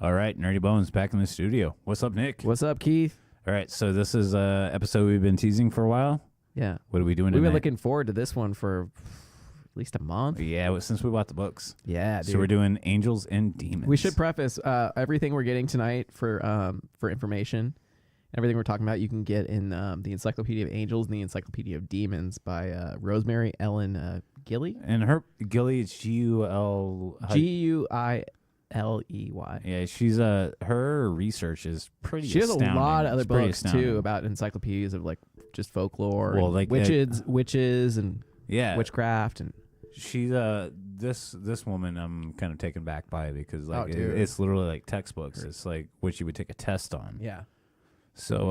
All right, Nerdy Bones back in the studio. What's up, Nick? What's up, Keith? All right, so this is an episode we've been teasing for a while. Yeah. What are we doing We've tonight? been looking forward to this one for at least a month. Yeah, since we bought the books. Yeah, dude. So we're doing Angels and Demons. We should preface everything we're getting tonight for information. Everything we're talking about you can get in the Encyclopedia of Angels and the Encyclopedia of Demons by Rosemary Ellen Gilley. And her Gilley, it's G-U-L... G-U-I-L-E-Y. Yeah, she's her research is pretty She has astounding. a lot of other It's pretty books, astounding. too, about encyclopedias of, like, just folklore Well, and like, witches and yeah, witchcraft. And she's this woman I'm kind of taken back by because like dude. it's literally like textbooks. It's like what you would take a test on. yeah. So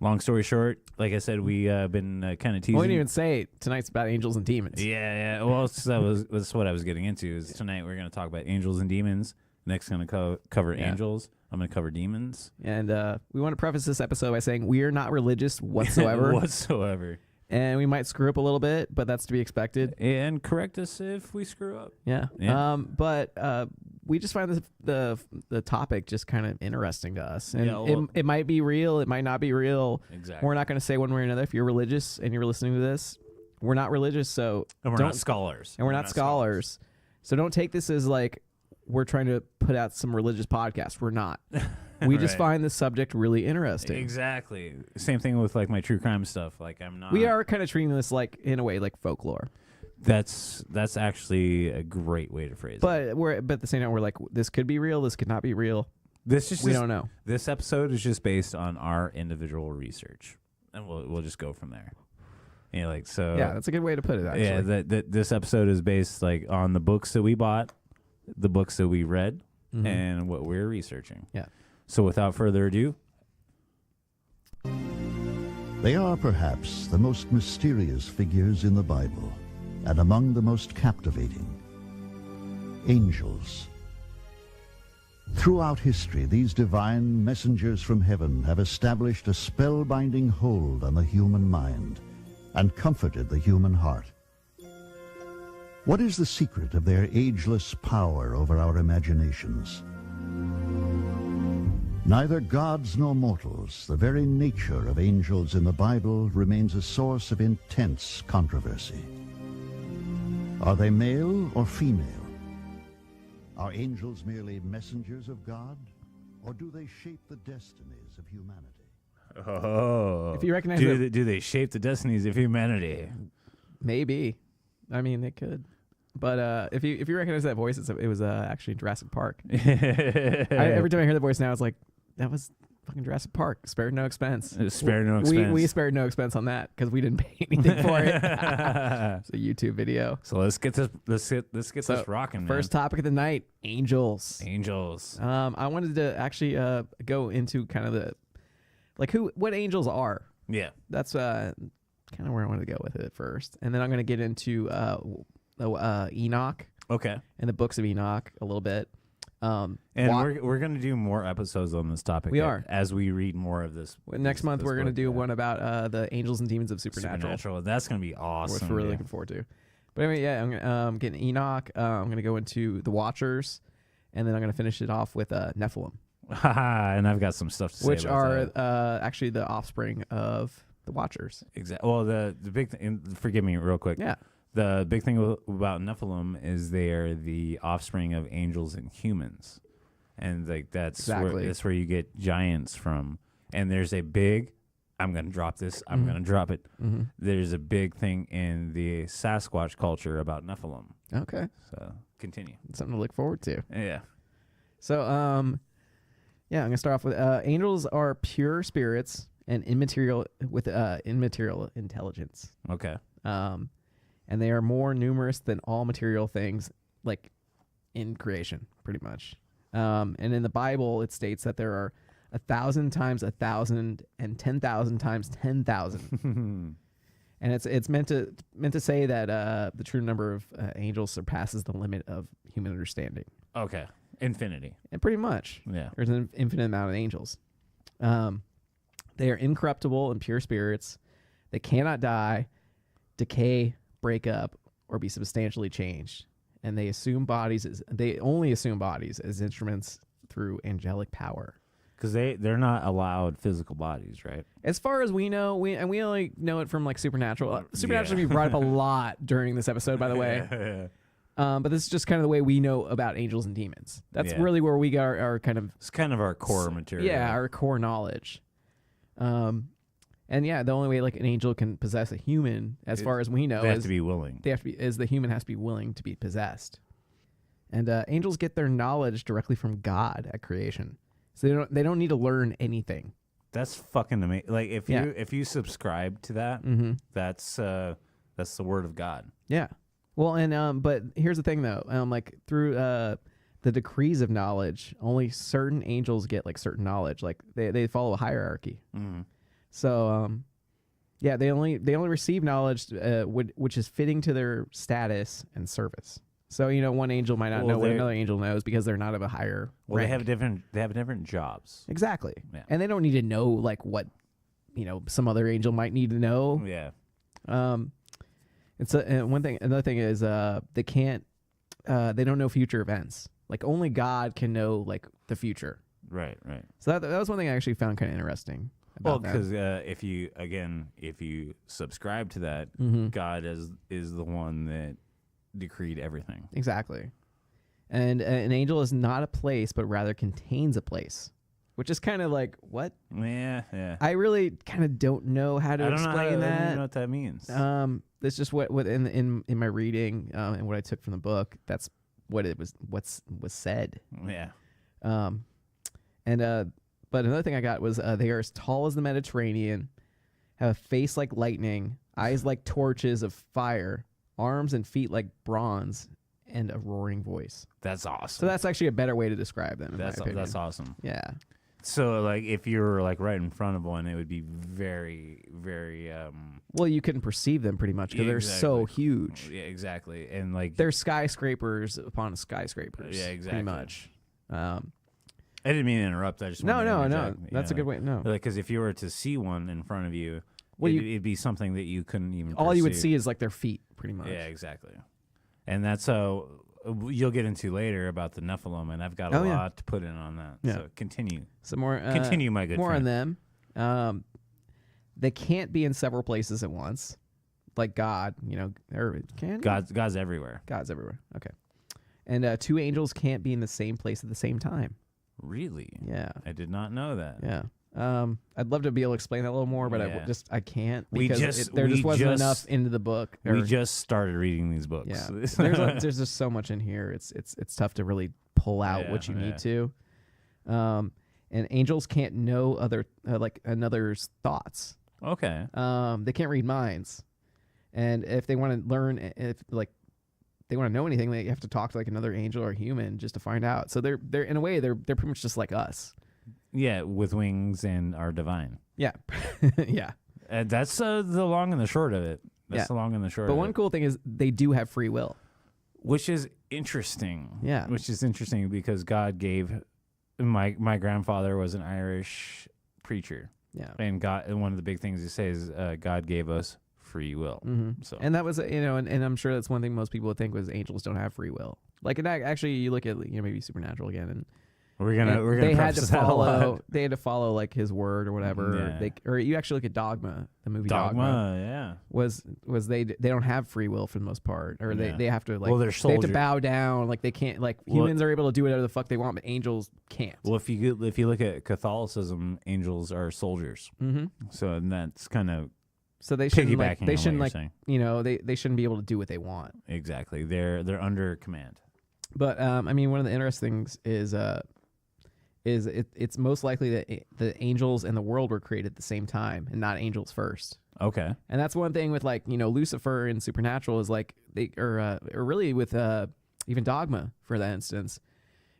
long story short, like I said, we been kind of teasing. I wouldn't even say tonight's about angels and demons. Yeah. Well, that's what I was getting into. Is tonight we're going to talk about angels and demons. Next, going to cover angels. I'm going to cover demons. And we want to preface this episode by saying we are not religious whatsoever. And we might screw up a little bit, but that's to be expected. And correct us if we screw up. Yeah. But we just find the topic just kind of interesting to us. And Yeah, well, it might be real. It might not be real. Exactly. We're not going to say one way or another. If you're religious and you're listening to this, we're not religious. So And we're not scholars. And we're not scholars. So don't take this as like we're trying to put out some religious podcast. We're not. We just Right. find this subject really interesting. Exactly. Same thing with like my true crime stuff. Like I'm not. We are kind of treating this like in a way like folklore. That's actually a great way to phrase it. But at the same time we're like this could be real, this could not be real. We don't know. This episode is just based on our individual research, and we'll just go from there. Yeah, like so. Yeah, that's a good way to put it. Actually. Yeah, that this episode is based like on the books that we bought, the books that we read, and what we're researching. Yeah. So without further ado, they are perhaps the most mysterious figures in the Bible, and among the most captivating. Angels. Throughout history, these divine messengers from heaven have established a spellbinding hold on the human mind and comforted the human heart. What is the secret of their ageless power over our imaginations? Neither gods nor mortals, the very nature of angels in the Bible remains a source of intense controversy. Are they male or female? Are angels merely messengers of God, or do they shape the destinies of humanity? oh, If you recognize do they shape the destinies of humanity? maybe. I mean, it could. But if you recognize that voice, it was actually Jurassic Park. Every time I hear the voice now, it's like that was fucking Jurassic Park. Spared no expense. Spare no expense. We spared no expense on that because we didn't pay anything for it. It's a YouTube video. So let's get this rocking, man. First topic of the night: angels. Angels. I wanted to actually go into kind of what angels are. Yeah. That's kind of where I wanted to go with it first, and then I'm going to get into Enoch. Okay. And the books of Enoch a little bit. And we're going to do more episodes on this topic. We are. As we read more of this. Next month, we're going to do one about the angels and demons of Supernatural. That's going to be awesome. Which we're really looking forward to. But anyway, yeah, I'm getting Enoch. I'm going to go into the Watchers. And then I'm going to finish it off with Nephilim. And I've got some stuff to say which about are actually the offspring of the Watchers. Exactly. Well, the big thing, forgive me real quick. Yeah. The big thing about Nephilim is they are the offspring of angels and humans, and like that's where you get giants from. And there's a big, I'm gonna drop this. I'm gonna drop it. There's a big thing in the Sasquatch culture about Nephilim. Okay. So continue. Something to look forward to. Yeah. So yeah, I'm gonna start off with angels are pure spirits and immaterial with immaterial intelligence. Okay. And they are more numerous than all material things, like in creation, pretty much. And in the Bible, it states that there are 1,000 times 1,000 and 10,000 times 10,000. And it's meant to say that the true number of angels surpasses the limit of human understanding. Okay. Infinity. And pretty much. Yeah. There's an infinite amount of angels. They are incorruptible and pure spirits. They cannot die, decay, break up, or be substantially changed. And they only assume bodies as instruments through angelic power. Because they're not allowed physical bodies, right? As far as we know, we only know it from like Supernatural. Supernatural be brought up a lot during this episode, by the way. But this is just kind of the way we know about angels and demons. That's really where we got our kind of... It's kind of our core material. Yeah, our core knowledge. And yeah, the only way like an angel can possess a human, as far as we know, they have to be willing. The human has to be willing to be possessed. And angels get their knowledge directly from God at creation. So they don't need to learn anything. That's fucking amazing. Like if you subscribe to that, that's the word of God. Yeah. Well, and but here's the thing though, like through the decrees of knowledge, only certain angels get like certain knowledge. Like they follow a hierarchy. So yeah, they only receive knowledge which is fitting to their status and service. So one angel might not know what another angel knows because they're not of a higher rank. They have different jobs. Exactly. Yeah. And they don't need to know like what some other angel might need to know. Yeah. It's another thing is they can't they don't know future events. Like only God can know like the future. Right. So that was one thing I actually found kind of interesting. Well, because if you subscribe to that, God is the one that decreed everything. Exactly. And an angel is not a place, but rather contains a place, which is kind of like, what? Yeah. I really kind of don't know how to explain that. I don't know what that means. That's just what in my reading and what I took from the book. That's what it was. What's said. Yeah. But another thing I got was they are as tall as the Mediterranean, have a face like lightning, eyes like torches of fire, arms and feet like bronze, and a roaring voice. That's awesome. So that's actually a better way to describe them. That's awesome. Yeah. So like if you were like right in front of one, it would be very, very. Well, you couldn't perceive them pretty much because they're so huge. Yeah, exactly, and like they're skyscrapers upon skyscrapers. Yeah, exactly. Pretty much. I didn't mean to interrupt. I just no. That's a good way. No, because if you were to see one in front of you, it'd be something that you couldn't even. All you would see is like their feet, pretty much. Yeah, exactly. And that's how you'll get into later about the Nephilim, and I've got a lot to put in on that. Yeah. So continue. Some more. Continue, my good more friend. on them. They can't be in several places at once, like God. God's everywhere. God's everywhere. Okay. And two angels can't be in the same place at the same time. Really? Yeah. I did not know that. Yeah. I'd love to be able to explain that a little more, but I can't because there just wasn't enough into the book. We just started reading these books. Yeah. There's just so much in here. It's tough to really pull out what you need to. And angels can't know another's thoughts. Okay. They can't read minds, and if they want to learn, they want to know anything, they have to talk to like another angel or human just to find out. So they're in a way they're pretty much just like us. Yeah, with wings and are divine. Yeah, yeah. That's the long and the short of it. That's the long and the short. But of one it. cool thing is they do have free will, which is interesting. Yeah, which is interesting because God gave my grandfather was an Irish preacher. Yeah, and one of the big things he says God gave us free will. Mm-hmm. So, and that was and I'm sure that's one thing most people would think was angels don't have free will. Like, actually, you look at maybe Supernatural again, and we're gonna they had to follow like his word or whatever. Yeah. Or you actually look at Dogma, the movie Dogma. Yeah, was they don't have free will for the most part, or they have to like they're they have to bow down. Like they can't humans are able to do whatever the fuck they want, but angels can't. Well, if you look at Catholicism, angels are soldiers. Mm-hmm. So that's kind of. So they shouldn't they shouldn't be able to do what they want. Exactly. They're under command. But I mean, one of the interesting things is it's most likely that the angels and the world were created at the same time and not angels first. Okay. And that's one thing with Lucifer and Supernatural is like they or really with even Dogma for that instance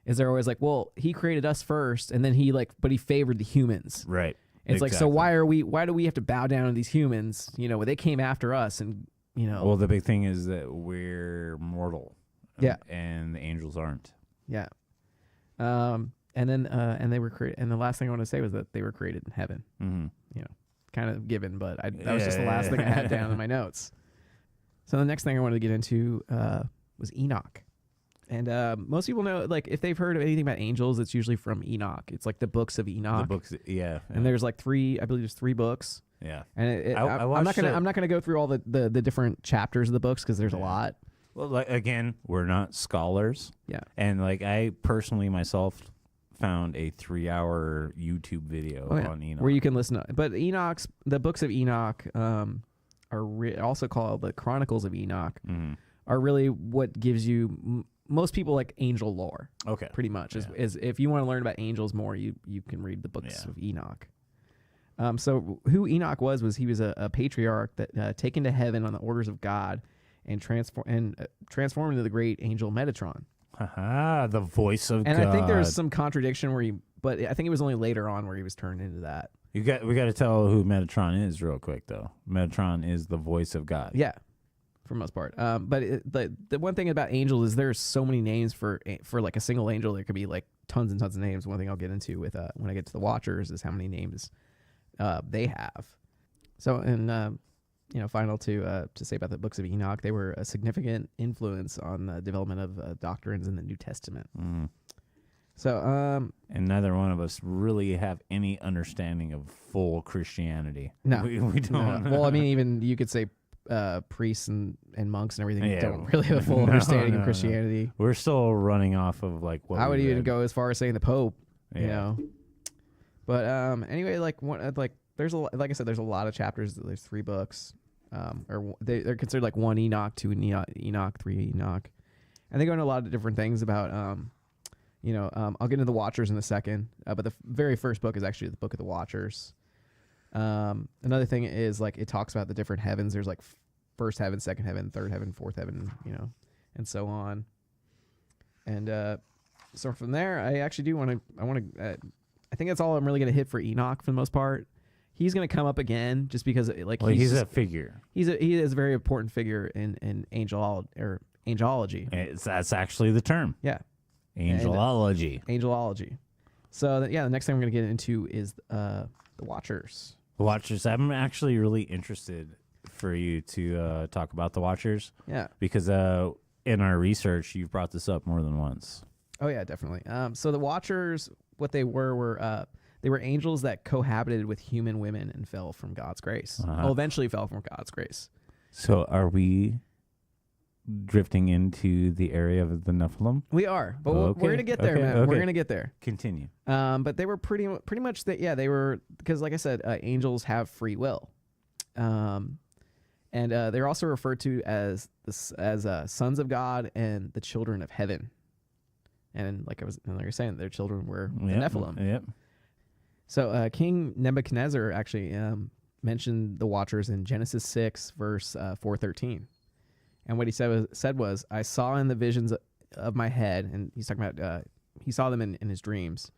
is they're always like, well, he created us first and then but he favored the humans. Right. It's like, so why do we have to bow down to these humans? They came after us and Well, the big thing is that we're mortal. Yeah. And the angels aren't. Yeah. And then and they were created, and the last thing I want to say was that they were created in heaven. Mm-hmm. Kind of given, but that was just the last thing I had down in my notes. So the next thing I wanted to get into was Enoch. And most people know, like, if they've heard of anything about angels, it's usually from Enoch. It's like the books of Enoch. The books, yeah. And there's like I believe there's 3 books. Yeah. And I'm not gonna go through all the different chapters of the books because there's a lot. Well, like, again, we're not scholars. Yeah. And like I personally myself found a 3-hour YouTube video on Enoch where you can listen to. But the books of Enoch are also called the Chronicles of Enoch. Mm-hmm. Are really what gives you most people like angel lore. Okay. Pretty much is if you want to learn about angels more, you can read the books of Enoch. So who Enoch was he was a patriarch that taken to heaven on the orders of God and transformed into the great angel Metatron. The voice of God. And I think there's some contradiction but I think it was only later on where he was turned into that. We got to tell who Metatron is real quick though. Metatron is the voice of God. Yeah. For the most part. But the one thing about angels is there's so many names for like a single angel. There could be like tons and tons of names. One thing I'll get into with when I get to the Watchers is how many names they have. So, and final to say about the books of Enoch, they were a significant influence on the development of doctrines in the New Testament. Mm. So, and neither one of us really have any understanding of full Christianity. No, we don't. No. Well, I mean, even you could say priests and monks and everything don't really have a full understanding of Christianity. We're still running off of like what I would even go as far as saying the Pope. Yeah. You know. But anyway, like there's like I said, there's a lot of chapters. There's 3 books, or they're considered like 1 Enoch, 2 Enoch, 3 Enoch, and they go into a lot of different things about I'll get into the Watchers in a second, but the very first book is actually the Book of the Watchers. Another thing is like it talks about the different heavens. There's like first heaven, second heaven, third heaven, fourth heaven, and so on. And so from there, I actually do want to. I think that's all I'm really going to hit for Enoch for the most part. He's going to come up again just because he's a figure. He is a very important figure in angelology. That's actually the term. Yeah, angelology. Angelology. So the next thing I'm going to get into is the Watchers. The Watchers. I'm actually really interested for you to talk about the Watchers. Yeah. Because in our research, you've brought this up more than once. Oh yeah, definitely. So the Watchers, what they were they were angels that cohabited with human women and fell from God's grace. Well, eventually fell from God's grace. So are we drifting into the area of the Nephilim? We are, but we're gonna get there, man. Okay. We're gonna get there. Continue. But they were pretty much that. Yeah, they were, because like I said, angels have free will, and they're also referred to as sons of God and the children of heaven. And like I was saying, their children were the Nephilim. Yep. So King Nebuchadnezzar actually mentioned the Watchers in Genesis 6, verse 4:13. And what he said was, I saw in the visions of my head, and he's talking about, he saw them in his dreams,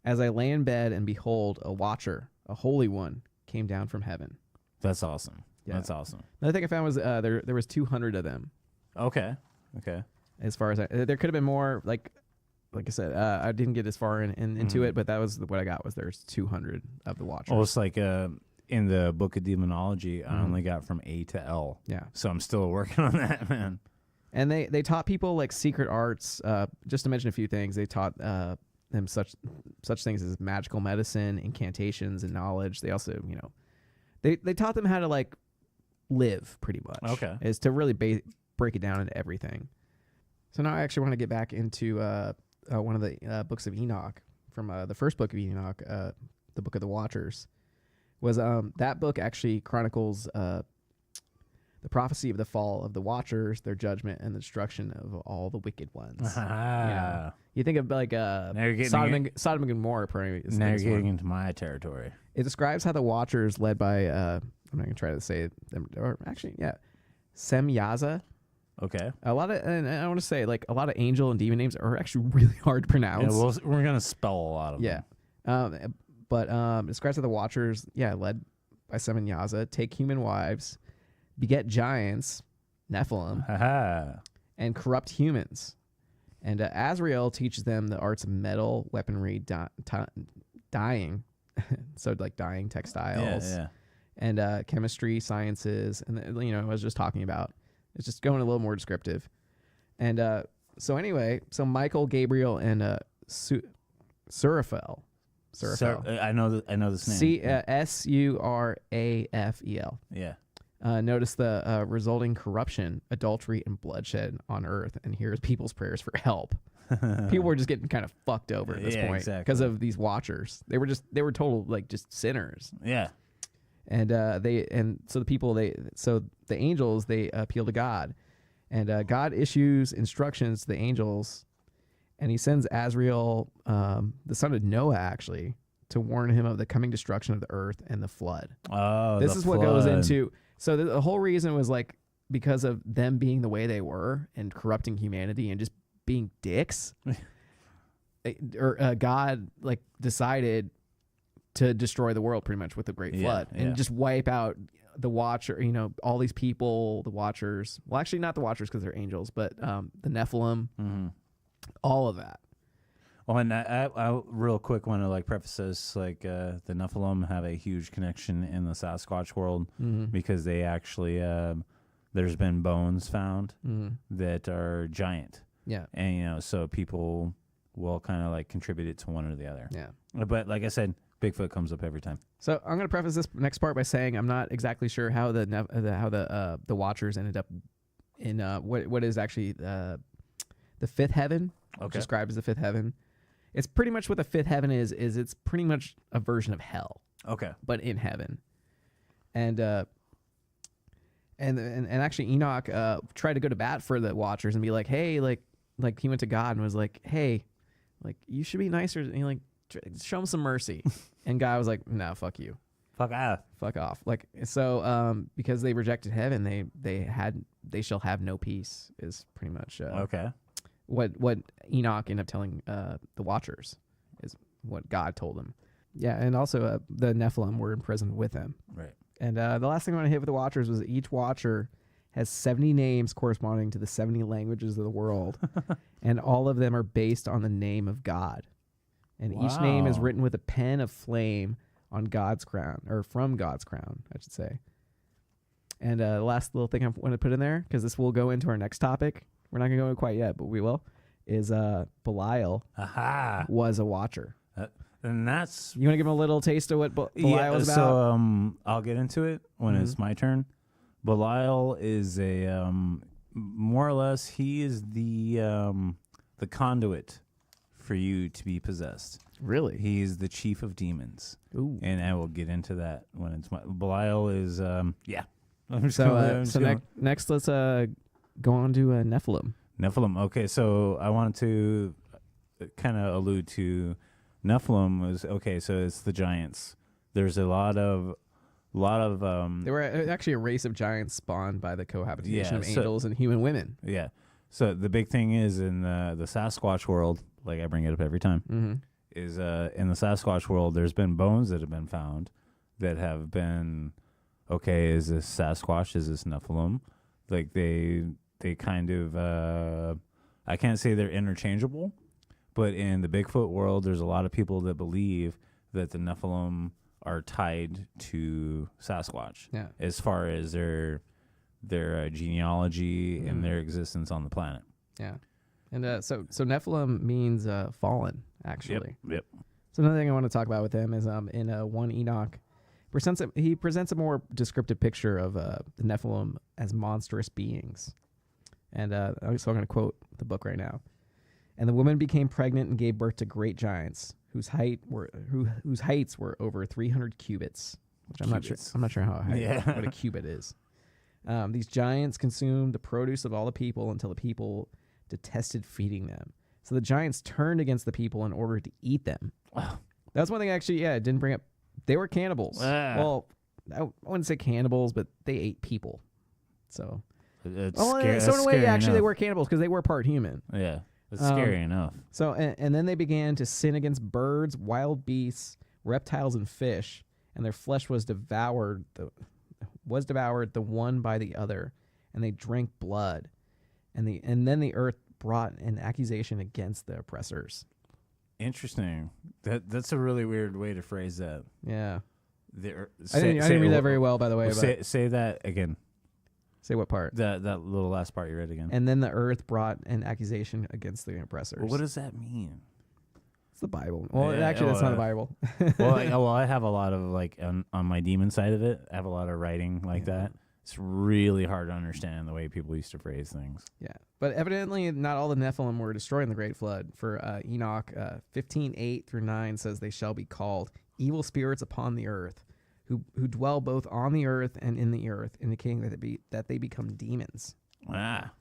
as I lay in bed, and behold, a watcher, a holy one, came down from heaven. That's awesome. Yeah. That's awesome. Another thing I found was there was 200 of them. Okay. As far as there could have been more, like I said, I didn't get as far into it, but that was what I got, was there's 200 of the Watchers. Well, it's like in the Book of Demonology, I only got from A to L. Yeah. So I'm still working on that, man. And they taught people like secret arts. Just to mention a few things, they taught them such things as magical medicine, incantations, and knowledge. They also, they taught them how to like live, pretty much. Okay. Is to really break it down into everything. So now I actually want to get back into one of the books of Enoch, from the first book of Enoch, the Book of the Watchers. Was that book actually chronicles the prophecy of the fall of the Watchers, their judgment, and the destruction of all the wicked ones. You think of like Sodom and Gomorrah. Now you're getting into my territory. It describes how the Watchers, led by I'm not going to try to say them, or actually, Semyaza. Okay. And I want to say, like, a lot of angel and demon names are actually really hard to pronounce. Yeah, we're going to spell a lot of them. But it describes how the Watchers, led by Semyaza, take human wives, beget giants, Nephilim, and corrupt humans. And Azrael teaches them the arts of metal, weaponry, dyeing, so like dyeing textiles, and chemistry, sciences, and I was just talking about. It's just going a little more descriptive. And So anyway, so Michael, Gabriel, and Surafel. I know this name. Surafel. Yeah. Notice the resulting corruption, adultery, and bloodshed on earth, and here's people's prayers for help. People were just getting kind of fucked over at this point because of these watchers. They were total just sinners. Yeah. And so the angels they appeal to God, and God issues instructions to the angels, and he sends Azrael, the son of Noah, actually, to warn him of the coming destruction of the earth and the flood. Oh, this is what goes into. So the whole reason was because of them being the way they were and corrupting humanity and just being dicks. God decided to destroy the world pretty much with the Great Flood and just wipe out the Watcher. All these people, the Watchers. Well, actually, not the Watchers because they're angels, but the Nephilim. Mm-hmm. All of that. Well, and I real quick want to preface this, the Nephilim have a huge connection in the Sasquatch world because they actually there's been bones found that are giant. Yeah. And so people will kind of contribute it to one or the other. Yeah. But like I said, Bigfoot comes up every time. So I'm going to preface this next part by saying I'm not exactly sure how the Watchers ended up in what is actually the fifth heaven. Okay. Described as the fifth heaven. It's pretty much what the fifth heaven is it's pretty much a version of hell. Okay. But in heaven. And actually Enoch tried to go to bat for the Watchers and be like, hey, he went to God and was like, hey, you should be nicer, and show them some mercy. And God was like, no, fuck you. Fuck off. Because they rejected heaven, they shall have no peace is pretty much okay. What Enoch ended up telling the Watchers is what God told them. Yeah, and also the Nephilim were imprisoned with him. Right. And the last thing I want to hit with the Watchers was that each Watcher has 70 names corresponding to the 70 languages of the world, and all of them are based on the name of God. And each name is written with a pen of flame on God's crown, or from God's crown, I should say. And the last little thing I want to put in there, because this will go into our next topic. We're not going to go quite yet, but we will. Is Belial was a Watcher. And that's... You want to give him a little taste of what Belial was about? So I'll get into it when it's my turn. Belial is a... more or less, he is the conduit for you to be possessed. Really? He's the chief of demons. Ooh. And I will get into that when it's my... Belial is... yeah. Next, let's... go on to Nephilim. Nephilim. Okay, so I wanted to kind of allude to Nephilim was so it's the giants. There's a lot of they were actually a race of giants spawned by the cohabitation of angels and human women. Yeah. So the big thing is in the Sasquatch world, I bring it up every time, is in the Sasquatch world there's been bones that have been found that have been is this Sasquatch, is this Nephilim? They kind of, I can't say they're interchangeable, but in the Bigfoot world, there's a lot of people that believe that the Nephilim are tied to Sasquatch as far as their genealogy and their existence on the planet. Yeah. And so Nephilim means fallen, actually. Yep. So another thing I want to talk about with him is in 1 Enoch, he presents a more descriptive picture of the Nephilim as monstrous beings. And so I'm going to quote the book right now. And the woman became pregnant and gave birth to great giants, whose heights were over 300 cubits. Which I'm not sure how what a cubit is. These giants consumed the produce of all the people until the people detested feeding them. So the giants turned against the people in order to eat them. Wow. That's one thing actually. Yeah, it didn't bring up. They were cannibals. Well, I wouldn't say cannibals, but they ate people. So. In a way, actually, they were cannibals because they were part human. Yeah, it's scary enough. So, and then they began to sin against birds, wild beasts, reptiles, and fish, and their flesh was devoured the one by the other, and they drank blood, and then the earth brought an accusation against the oppressors. Interesting. That's a really weird way to phrase that. Yeah. I didn't read that very well, by the way. Say that again. Say what part? That little last part you read again. And then the earth brought an accusation against the oppressors. Well, what does that mean? It's the Bible. Well, actually, that's not the Bible. I have a lot of like on my demon side of it. I have a lot of writing like that. It's really hard to understand the way people used to phrase things. Yeah, but evidently not all the Nephilim were destroyed in the Great Flood. For Enoch 15:8 through 9 says they shall be called evil spirits upon the earth, who dwell both on the earth and in the earth, indicating that they become demons. Ah.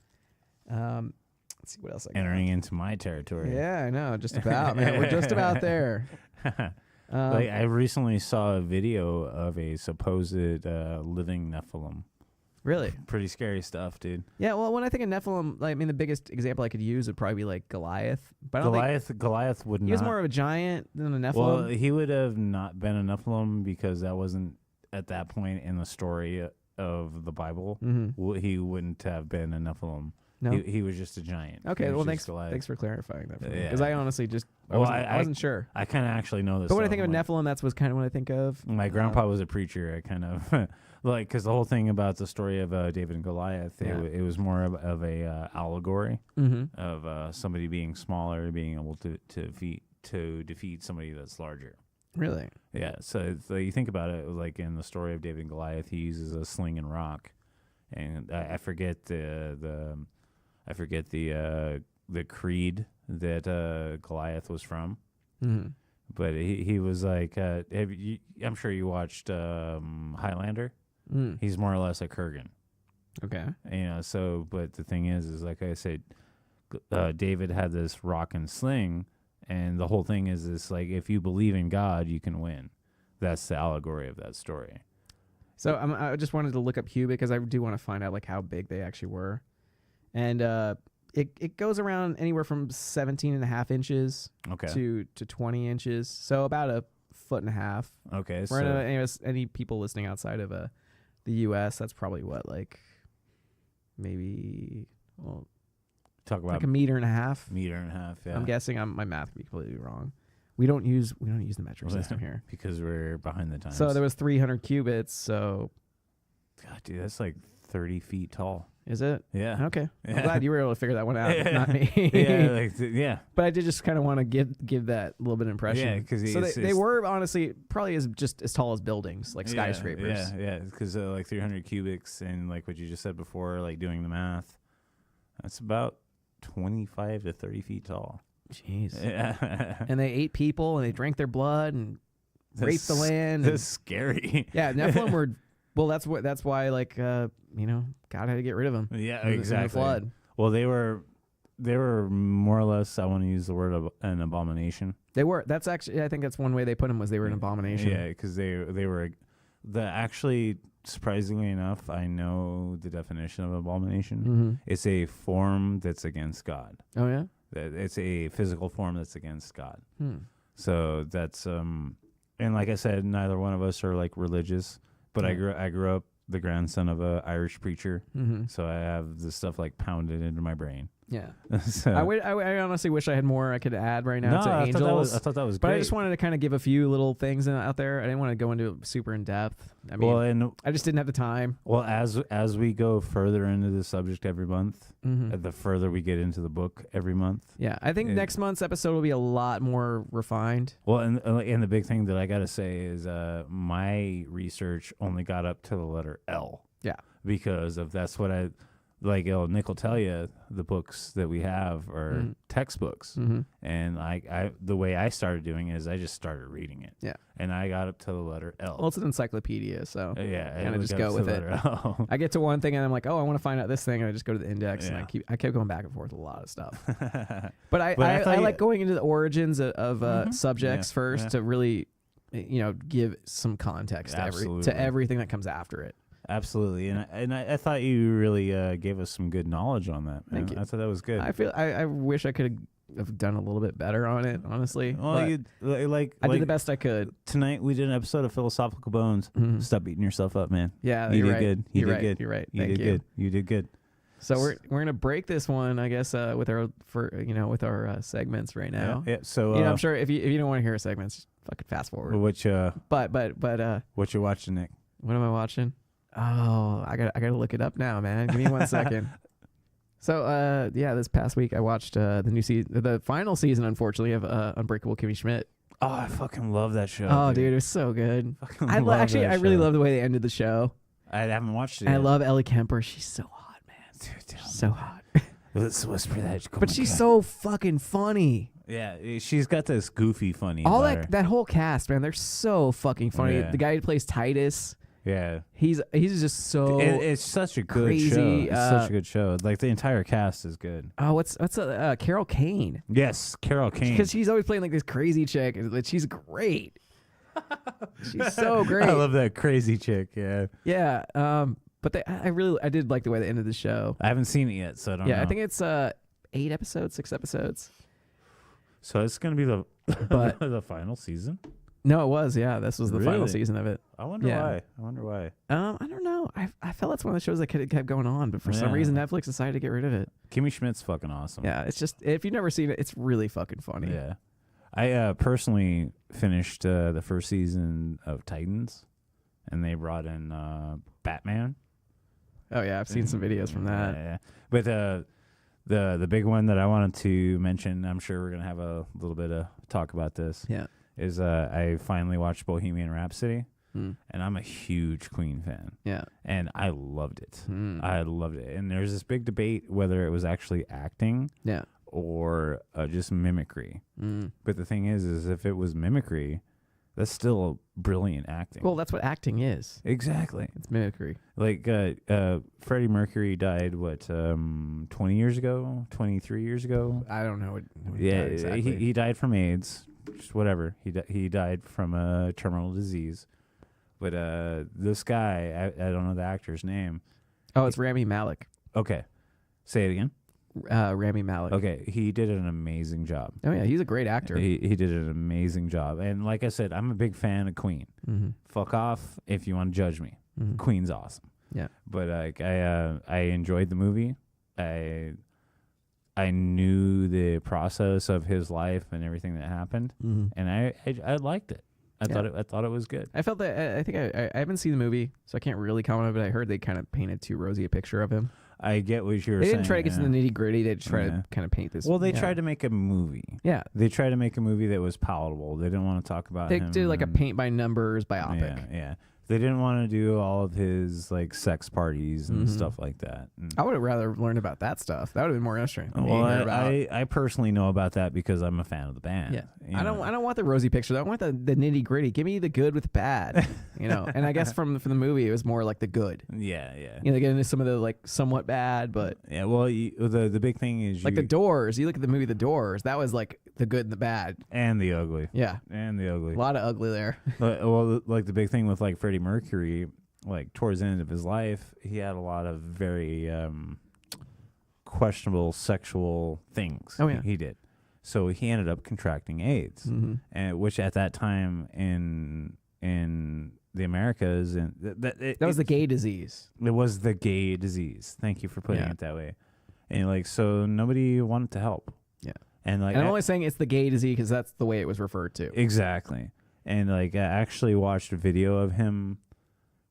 Let's see what else I got. Entering into my territory. Yeah, I know. Just about, man. We're just about there. Like I recently saw a video of a supposed living Nephilim. Really? Pretty scary stuff, dude. Yeah, well, when I think of Nephilim, like, I mean, the biggest example I could use would probably be like Goliath. But Goliath would not. He was more of a giant than a Nephilim. Well, he would have not been a Nephilim because that wasn't at that point in the story of the Bible. Mm-hmm. He wouldn't have been a Nephilim. No, he was just a giant. Okay, well, thanks for clarifying that for me. Because I honestly just I wasn't sure. I kind of actually know this. But when I think of Nephilim, that's was kind of what I think of. My grandpa was a preacher. I kind of like because the whole thing about the story of David and Goliath, it was more of a allegory of somebody being smaller, being able to defeat somebody that's larger. Really? Yeah. So you think about it, like in the story of David and Goliath, he uses a sling and rock, and I forget the creed that Goliath was from, but he was like, I'm sure you watched Highlander. He's more or less a Kurgan. Okay. So but the thing is like I said, David had this rock and sling, and the whole thing is this: like if you believe in God, you can win. That's the allegory of that story. So I just wanted to look up Hugh because I do want to find out like how big they actually were. And it goes around anywhere from 17.5 inches to 20 inches. So about a 1.5 feet. Okay. For any people listening outside of the U.S., that's probably what, like maybe, talk about like 1.5 meters. 1.5 meters, yeah. I'm guessing my math could be completely wrong. We don't use the metric system here. Because we're behind the times. So there was 300 cubits, so. God, dude, that's like 30 feet tall. Is it? Yeah. Okay. Yeah. I'm glad you were able to figure that one out, not me. Yeah. But I did just kind of want to give that little bit of impression. Yeah, because they were honestly probably just as tall as buildings, like skyscrapers. Yeah. Because like 300 cubics and like what you just said before, like doing the math, that's about 25 to 30 feet tall. Jeez. Yeah. And they ate people and they drank their blood and raped the land. That's scary. Yeah, Nephilim were. Well, that's why like God had to get rid of them. Yeah, exactly. In the flood. Well, they were more or less. I want to use the word of an abomination. They were. That's actually. I think that's one way they put them was they were an abomination. Yeah, because they were. Actually, surprisingly enough, I know the definition of abomination. Mm-hmm. It's a form that's against God. Oh yeah. It's a physical form that's against God. So that's and like I said, neither one of us are like religious. But I grew up the grandson of a Irish preacher, so I have this stuff like pounded into my brain. Yeah. So I honestly wish I had more I could add right now to angels. I thought that was but great. I just wanted to kind of give a few little things out there. I didn't want to go into super in depth. I mean, I just didn't have the time. Well, as we go further into the subject every month, the further we get into the book every month. Yeah, I think next month's episode will be a lot more refined. Well, and the big thing that I got to say is my research only got up to the letter L. Yeah. Because that's what I... Like Nick will tell you, the books that we have are textbooks, and I the way I started doing it is I just started reading it. Yeah, and I got up to the letter L. Well, it's an encyclopedia, so yeah, kind of just go with it. I get to one thing and I'm like, oh, I want to find out this thing, and I just go to the index, and I kept going back and forth with a lot of stuff. But I like going into the origins of subjects first to really, give some context to everything that comes after it. Absolutely, and I thought you really gave us some good knowledge on that. Thank you. I thought that was good. I wish I could have done a little bit better on it, honestly. Well, I did the best I could. Tonight we did an episode of Philosophical Bones. Stop beating yourself up, man. Yeah, you did right. good. You did good. You're right. You did good. You did good. So we're gonna break this one, I guess, with our segments right now. Yeah. So I'm sure if you don't want to hear our segments, just fucking fast forward. What you watching, Nick? What am I watching? Oh, I gotta look it up now, man. Give me 1 second. So, this past week I watched the final season, unfortunately, of Unbreakable Kimmy Schmidt. Oh, I fucking love that show. Oh, dude, it was so good. I really love the way they ended the show. I haven't watched it yet. I love Ellie Kemper. She's so hot, man. Dude, so hot. Let's whisper that. But she's so fucking funny. Yeah, she's got this goofy funny. All that whole cast, man, they're so fucking funny. Yeah. The guy who plays Titus. Yeah, he's just so. It's such a good crazy, show. It's such a good show. Like the entire cast is good. Oh, what's Carol Kane? Yes, Carol Kane. Because she's always playing like this crazy chick. She's great. She's so great. I love that crazy chick. Yeah. Yeah. But I did like the way they ended the show. I haven't seen it yet, so I don't know. Yeah, I think it's 6 episodes. So it's gonna be the final season. No, it was. Yeah, this was the final season of it. I wonder why. I don't know. I felt that's one of the shows that could have kept going on, but for some reason Netflix decided to get rid of it. Kimmy Schmidt's fucking awesome. Yeah, it's just if you've never seen it, it's really fucking funny. Yeah, I personally finished the first season of Titans, and they brought in Batman. Oh yeah, I've seen some videos from that. Yeah. But the big one that I wanted to mention, I'm sure we're gonna have a little bit of talk about this. Yeah. Is I finally watched Bohemian Rhapsody, and I'm a huge Queen fan. Yeah. And I loved it. I loved it. And there's this big debate whether it was actually acting or just mimicry. But the thing is if it was mimicry, that's still brilliant acting. Well, that's what acting is. Exactly. It's mimicry. Like Freddie Mercury died, 20 years ago? 23 years ago? I don't know. Exactly. He died from AIDS. Just whatever. He died from a terminal disease. But this guy, I don't know the actor's name. Oh, it's Rami Malek. Okay. Say it again. Rami Malek. Okay. He did an amazing job. Oh, yeah. He's a great actor. He did an amazing job. And like I said, I'm a big fan of Queen. Fuck off if you want to judge me. Queen's awesome. Yeah. But I enjoyed the movie. I knew the process of his life and everything that happened, and I liked it. I thought it was good. I felt that I think I haven't seen the movie, so I can't really comment on it. But I heard they kind of painted too rosy a picture of him. I get what you were saying. They didn't try to get to the nitty gritty. They just tried to kind of paint this. Well, they tried to make a movie. Yeah, they tried to make a movie that was palatable. They didn't want to talk about. They him did like a paint by numbers biopic. Yeah. They didn't want to do all of his like sex parties and stuff like that. I would have rather learned about that stuff. That would have been more interesting. Well, I personally know about that because I'm a fan of the band. Yeah, I don't want the rosy picture. I want the nitty gritty. Give me the good with bad. And I guess from the movie it was more like the good. Yeah. They get into some of the like somewhat bad, but yeah. Well, the big thing is like The Doors. You look at the movie The Doors. That was like the good and the bad and the ugly. Yeah, and the ugly. A lot of ugly there. Well, like the big thing with like Freddie Mercury, like towards the end of his life, he had a lot of very questionable sexual things. Oh yeah, he did. So he ended up contracting AIDS, and which at that time in the Americas and that was the gay disease. It was the gay disease. Thank you for putting it that way. And like so, nobody wanted to help. Yeah. And like, I'm only saying it's the gay disease because that's the way it was referred to. Exactly. And like, I actually watched a video of him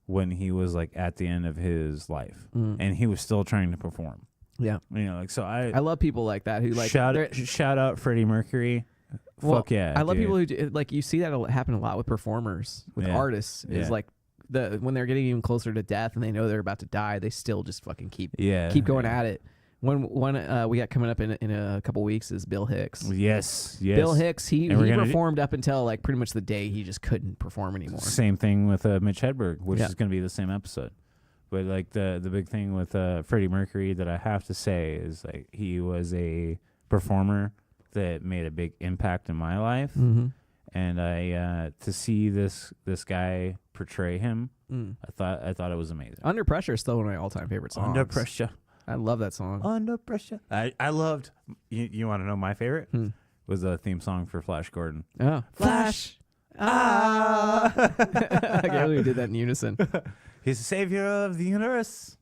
when he was like at the end of his life, and he was still trying to perform. Yeah. Like so. I love people like that who like shout out Freddie Mercury. Well, fuck yeah. I love people who do, like you see that happen a lot with performers, with artists. Is like when they're getting even closer to death and they know they're about to die, they still just fucking keep going at it. One we got coming up in a couple weeks is Bill Hicks. Yes. Bill Hicks, he performed up until like pretty much the day he just couldn't perform anymore. Same thing with Mitch Hedberg, which is going to be the same episode. But like the big thing with Freddie Mercury that I have to say is like he was a performer that made a big impact in my life, and I to see this guy portray him, I thought it was amazing. Under Pressure is still one of my all-time favorite songs. Under Pressure. I love that song. Under Pressure. I loved. You want to know my favorite? Was the theme song for Flash Gordon. Oh, Flash. I can't believe we did that in unison. He's the savior of the universe.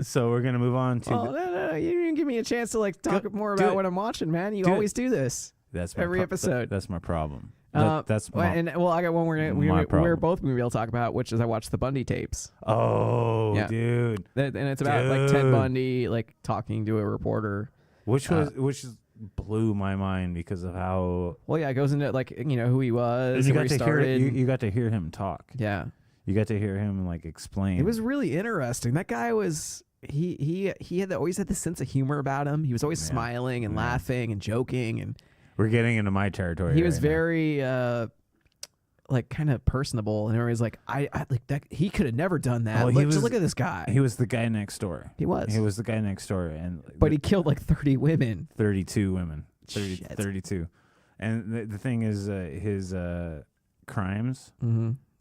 So we're gonna move on to. No. You didn't give me a chance to like talk more about what I'm watching, man. You always do this. That's every episode. That's my problem. That's I got one we're both going to be able to talk about, which is I watched the Bundy tapes. Oh, yeah. Dude. And it's about like Ted Bundy like talking to a reporter. Which blew my mind because of how... Well, yeah, it goes into like, who he was. You got to hear him talk. Yeah. You got to hear him like explain. It was really interesting. That guy was... He always had this sense of humor about him. He was always smiling and laughing and joking, and we're getting into my territory. He was very like kind of personable, and everybody's like, I like that. He could have never done that. Just look at this guy. He was the guy next door. He was the guy next door, but he killed like 30 women. 32 women. 32. And the thing is, his crimes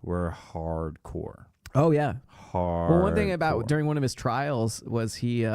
were hardcore. Oh yeah. Well, one thing about during one of his trials was he,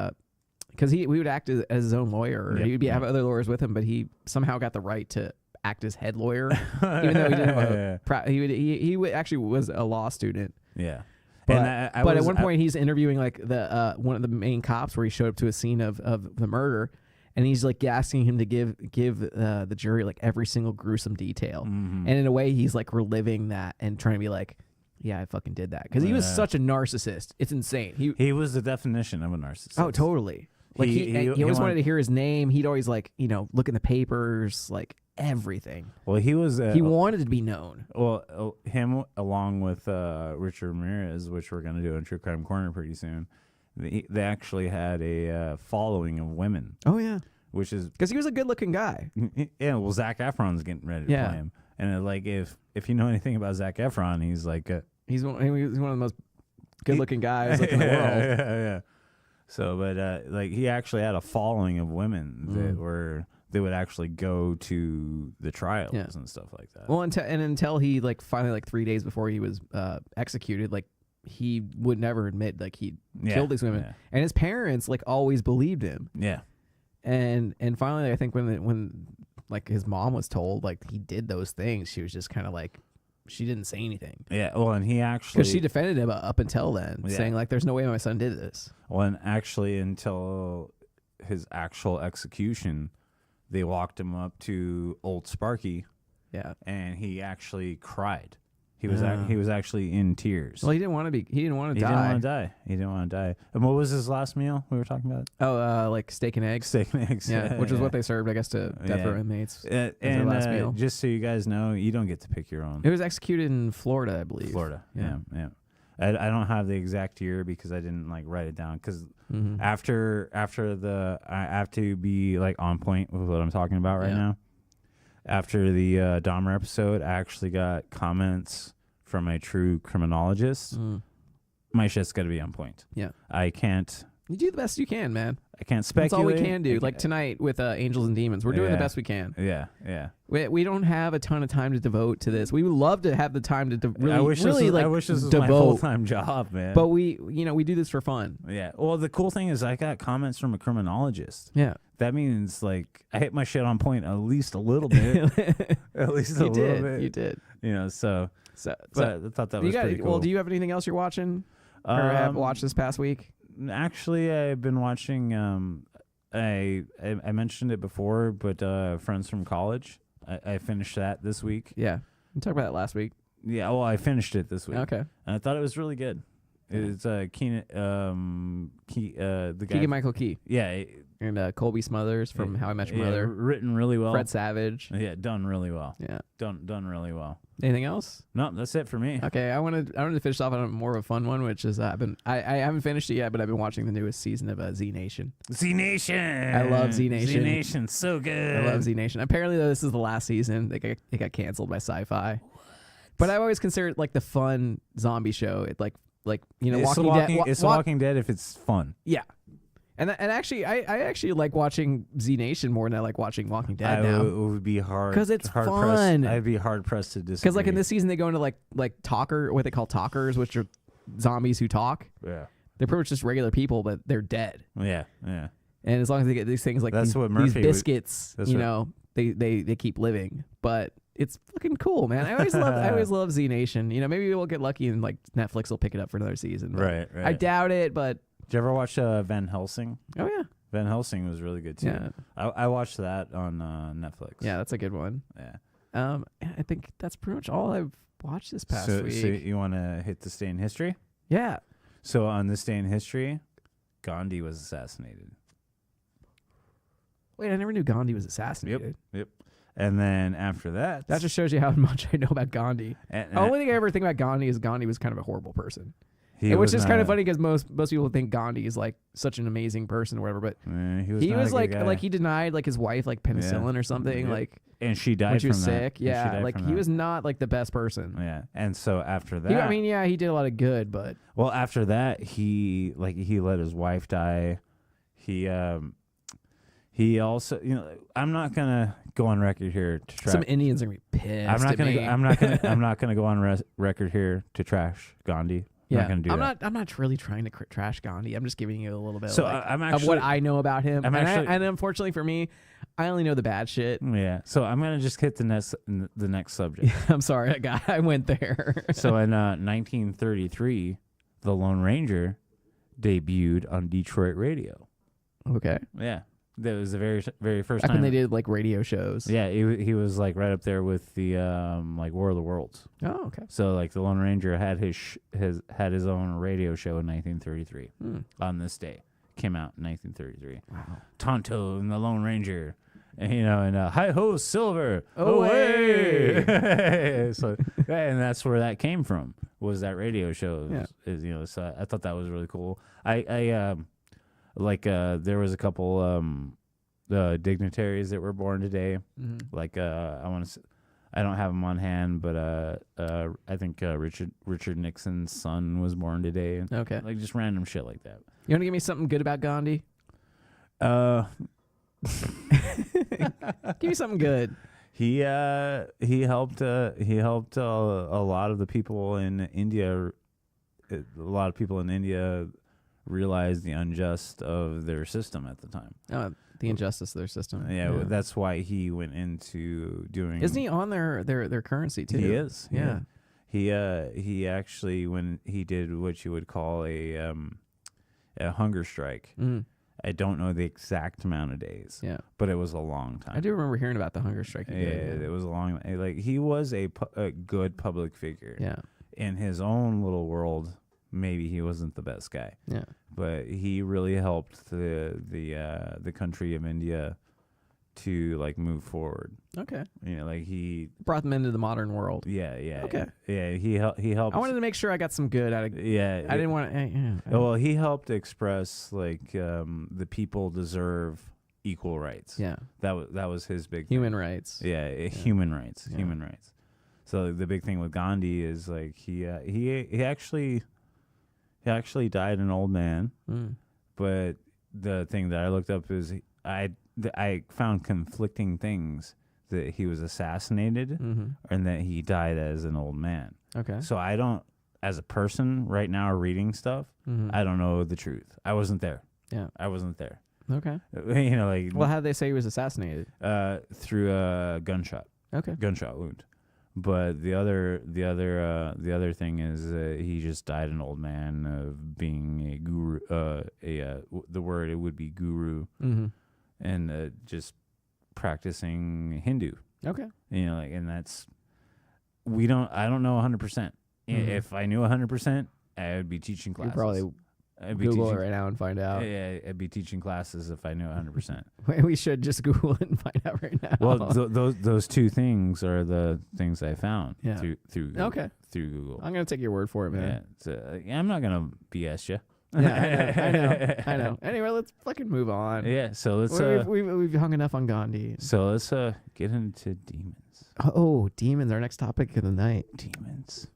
because we would act as his own lawyer. Yep. He would have other lawyers with him, but he somehow got the right to act as head lawyer, even though he didn't have he actually was a law student. Yeah. But at one point he's interviewing like the one of the main cops where he showed up to a scene of the murder, and he's like asking him to give the jury like every single gruesome detail, and in a way he's like reliving that and trying to be like, yeah, I fucking did that. Because he was such a narcissist. It's insane. He was the definition of a narcissist. Oh, totally. Like he always wanted to hear his name. He'd always like, look in the papers, like everything. Well, he was... he wanted to be known. Well, him along with Richard Ramirez, which we're going to do in True Crime Corner pretty soon, they actually had a following of women. Oh, yeah. Which is... Because he was a good-looking guy. Yeah, well, Zac Efron's getting ready to play him. And like, if you know anything about Zac Efron, he's like... He's one of the most good-looking guys in the world. Yeah. So, but like he actually had a following of women they would actually go to the trials and stuff like that. Well, until he like finally like 3 days before he was executed, like he would never admit like he killed these women, and his parents like always believed him. Yeah. And finally, I think when like his mom was told like he did those things, she was just kind of like. She didn't say anything. Yeah, well, and he actually... Because she defended him up until then, saying, like, there's no way my son did this. Well, and actually until his actual execution, they walked him up to Old Sparky. Yeah. And he actually cried. He was actually in tears. Well, he didn't want to die. He didn't want to die. And what was his last meal we were talking about? Oh, like steak and eggs. Steak and eggs. Yeah, which is what they served, I guess, to death row inmates. And their last meal. Just so you guys know, you don't get to pick your own. It was executed in Florida, I believe. Florida. Yeah. I don't have the exact year because I didn't like write it down. Because after I have to be like on point with what I'm talking about right now. After the Dahmer episode, I actually got comments from a true criminologist. My shit's got to be on point. Yeah. I can't... You do the best you can, man. I can't speculate. That's all we can do. Like tonight with Angels and Demons. We're doing the best we can. Yeah. We don't have a ton of time to devote to this. We would love to have the time to really, I wish this was my full-time job, man. But we do this for fun. Yeah. Well, the cool thing is I got comments from a criminologist. Yeah. That means like I hit my shit on point at least a little bit. At least a little bit. You did. So I thought that was pretty cool. Well, do you have anything else you're watching or have watched this past week? Actually, I've been watching. I mentioned it before, but Friends from College. I finished that this week. Yeah, we talked about that last week. Yeah, well, I finished it this week. Okay, and I thought it was really good. It's the guy Keegan-Michael Key. Yeah, and Colby Smuthers from How I Met Your Mother. Written really well. Fred Savage. Yeah, done really well. Yeah, done really well. Anything else? No, that's it for me. Okay, I wanted to finish off on more of a fun one, which is I haven't finished it yet, but I've been watching the newest season of Z Nation. Z Nation. I love Z Nation. Z Nation, so good. I love Z Nation. Apparently, though, this is the last season. It got canceled by Sci-Fi. But I always consider it like the fun zombie show. It like it's Walking Dead if it's fun. Yeah. And actually, I actually like watching Z Nation more than I like watching Walking Dead now. It would be hard because it's fun. I'd be hard pressed to disagree. Because like in this season, they go into like what they call talkers, which are zombies who talk. Yeah, they're pretty much just regular people, but they're dead. Yeah. And as long as they get these things like these biscuits, they keep living. But it's fucking cool, man. I always love Z Nation. Maybe we'll get lucky and like Netflix will pick it up for another season. Right. I doubt it, but. Did you ever watch Van Helsing? Oh, yeah. Van Helsing was really good, too. Yeah. I watched that on Netflix. Yeah, that's a good one. Yeah. I think that's pretty much all I've watched this past week. So you want to hit this day in history? Yeah. So on this day in history, Gandhi was assassinated. Wait, I never knew Gandhi was assassinated. Yep. And then after that... That just shows you how much I know about Gandhi. The only thing I ever think about Gandhi is Gandhi was kind of a horrible person. Which is kind of funny because most people think Gandhi is like such an amazing person or whatever, but he was like he denied like his wife like penicillin or something, like, and she died when she was from that. sick. Yeah, like he was not like the best person. Yeah, and so after that, he did a lot of good, but after that he let his wife die. He also, I'm not gonna go on record here to trash. Some Indians are gonna be pissed. I'm not gonna go on record here to trash Gandhi. I'm not really trying to trash Gandhi. I'm just giving you a little bit of what I know about him. And unfortunately for me, I only know the bad shit. Yeah. So I'm gonna just hit the next subject. I'm sorry, I went there. So in 1933, the Lone Ranger debuted on Detroit radio. Okay. Yeah. That was the very, very first time. Back when they did like radio shows. Yeah, he was like right up there with the like War of the Worlds. Oh, okay. So like the Lone Ranger had his own radio show in 1933 on this day. Came out in 1933. Wow. Tonto and the Lone Ranger, and hi ho Silver, away. So and that's where that came from. Was that radio show? So I thought that was really cool. There was a couple dignitaries that were born today. Mm-hmm. I don't have them on hand, but I think Richard Nixon's son was born today. Okay, like just random shit like that. You want to give me something good about Gandhi? Give me something good. He helped a lot of the people in India. A lot of people in India realized the unjust of their system at the time. The injustice of their system. Yeah, that's why he went into doing. Isn't he on their currency too? He is. Yeah. He actually, when he did what you would call a hunger strike. Mm. I don't know the exact amount of days. Yeah, but it was a long time. I do remember hearing about the hunger strike. It was a long. Like he was a good public figure. Yeah, in his own little world. Maybe he wasn't the best guy. Yeah, but he really helped the country of India to like move forward. Okay, he brought them into the modern world. Yeah. Okay. Yeah, he helped. I wanted to make sure I got some good out of. Yeah, I didn't want to. Well, he helped express the people deserve equal rights. Yeah, that was his big human thing. Rights. Yeah, human rights. Yeah. Human rights. So the big thing with Gandhi is like he actually died an old man, but the thing that I looked up is I found conflicting things that he was assassinated and that he died as an old man. Okay. So I don't, as a person right now reading stuff, I don't know the truth. I wasn't there. Yeah. I wasn't there. Okay. Well, how did they say he was assassinated? Through a gunshot. Okay. Gunshot wound. But the other thing is he just died an old man of being a guru. The word it would be guru, and just practicing Hindu. Okay, and that's I don't know 100%. If I knew 100%, I would be teaching classes. You'd probably Google it right now and find out. Yeah, I'd be teaching classes if I knew 100%. We should just Google it and find out right now. Well, those two things are the things I found through Google. Through Google. I'm gonna take your word for it, man. Yeah, I'm not gonna BS you. Yeah, I know. Anyway, let's fucking move on. Yeah, so let's. We've hung enough on Gandhi. So let's get into demons. Oh, demons! Our next topic of the night. Demons.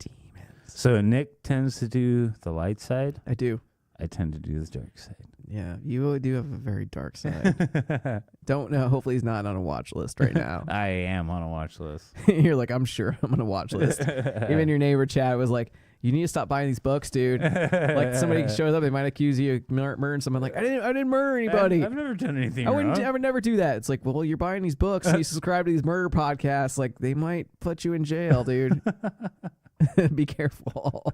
So Nick tends to do the light side. I do. I tend to do the dark side. Yeah, you do have a very dark side. Don't know. Hopefully he's not on a watch list right now. I am on a watch list. You're like, I'm sure I'm on a watch list. Even your neighbor chat was like, you need to stop buying these books, dude. Like somebody shows up, they might accuse you of murdering someone. Like, I didn't murder anybody. I've never done anything wrong. I would never do that. It's like, well, you're buying these books and you subscribe to these murder podcasts. Like, they might put you in jail, dude. Be careful.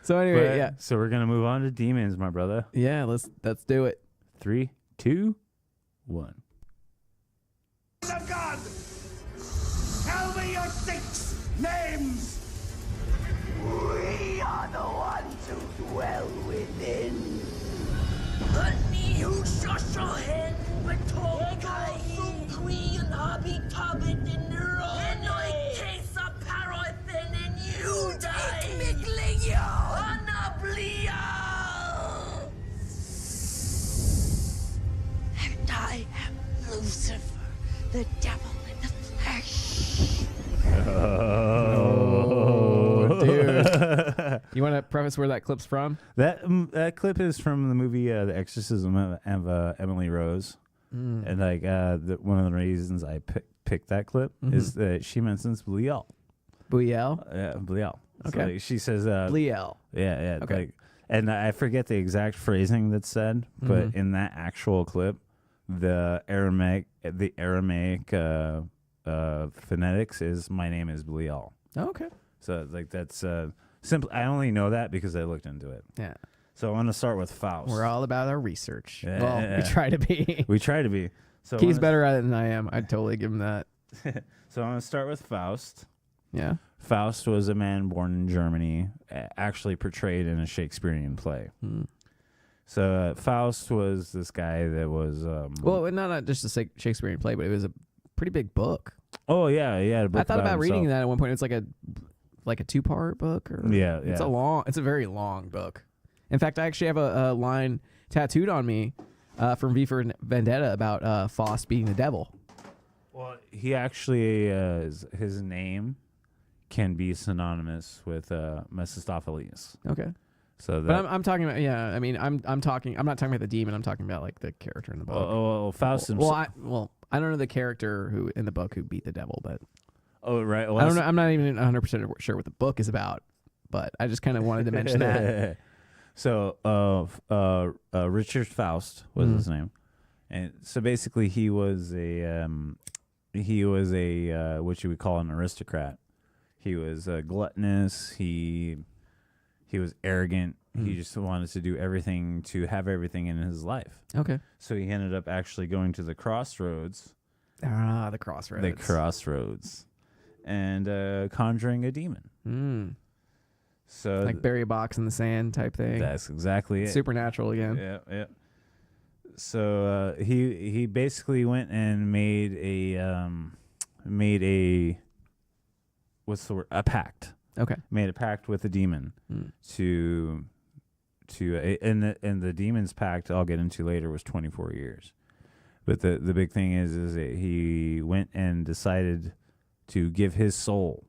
So anyway, So we're gonna move on to demons, my brother. Yeah, let's do it. 3, 2, 1. Of God, Tell me your 6 names! We are the ones who dwell within. Ni hushohen betokai sukrian habitabit in Rome. Enoi kesa parothen in Judai. Ikmiglio anablial. And I am Lucifer, the devil in the flesh. Oh, dude. You want to preface where that clip's from? That clip is from the movie The Exorcism of Emily Rose. And like one of the reasons I picked that clip is that she mentions Belial. Belial? Belial. Okay. So, like, she says Belial. Yeah. Okay. Like, and I forget the exact phrasing that's said, but in that actual clip, the Aramaic phonetics is "My name is Belial." Oh, okay. So like that's simple. I only know that because I looked into it. Yeah. So I want to start with Faust. We're all about our research. Yeah. Well, we try to be. We try to be. So He's better at it than I am. I'd totally give him that. So I'm going to start with Faust. Yeah. Faust was a man born in Germany, actually portrayed in a Shakespearean play. So Faust was this guy that was... well, not just a Shakespearean play, but it was a pretty big book. Oh, yeah. I thought about reading that at one point. It's like a 2-part book. Or yeah. It's a very long book. In fact, I actually have a line tattooed on me from V for Vendetta about Faust being the devil. Well, he actually his name can be synonymous with Mephistopheles. Okay. So that, but I'm talking about I mean I'm not talking about the demon. I'm talking about like the character in the book. Oh, Faust himself. I don't know the character who in the book who beat the devil, but oh right. Well, I don't know. I'm not even 100% sure what the book is about, but I just kind of wanted to mention that. So Richard Faust was his name, and so basically he was a what you would call an aristocrat. He was gluttonous. He was arrogant. He just wanted to do everything, to have everything in his life. Okay. So he ended up actually going to the crossroads. Ah, the crossroads. The crossroads, and conjuring a demon. So like bury a box in the sand type thing. That's exactly it. Supernatural again. Yeah. So he basically went and made a what's the word? A pact. Okay. Made a pact with a demon to and the demon's pact I'll get into later was 24 years. But the big thing is that he went and decided to give his soul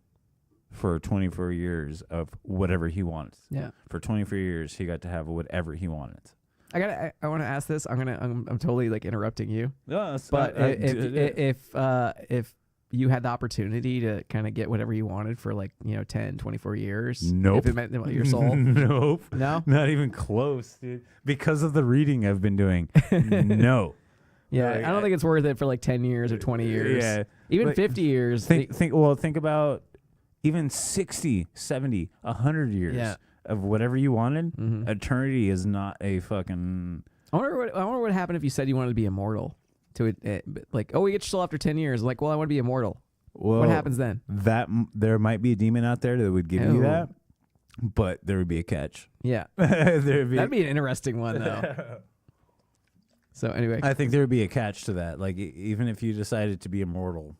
for 24 years of whatever he wanted. Yeah. For 24 years he got to have whatever he wanted. I want to ask this. I'm totally like interrupting you. No, but if you had the opportunity to kind of get whatever you wanted for 10, 24 years. Nope. If it meant your soul. Nope. No? Not even close, dude. Because of the reading I've been doing. No. Yeah, I don't think it's worth it for 10 years or 20 years. Yeah. Even 50 years. Think about even 60, 70, 100 years of whatever you wanted. Eternity is not a fucking... I wonder what would happen if you said you wanted to be immortal. We get your soul after 10 years. I want to be immortal. Well, what happens then? There might be a demon out there that would give you that, but there would be a catch. Yeah. That'd be an interesting one, though. So anyway. I think there would be a catch to that. Even if you decided to be immortal,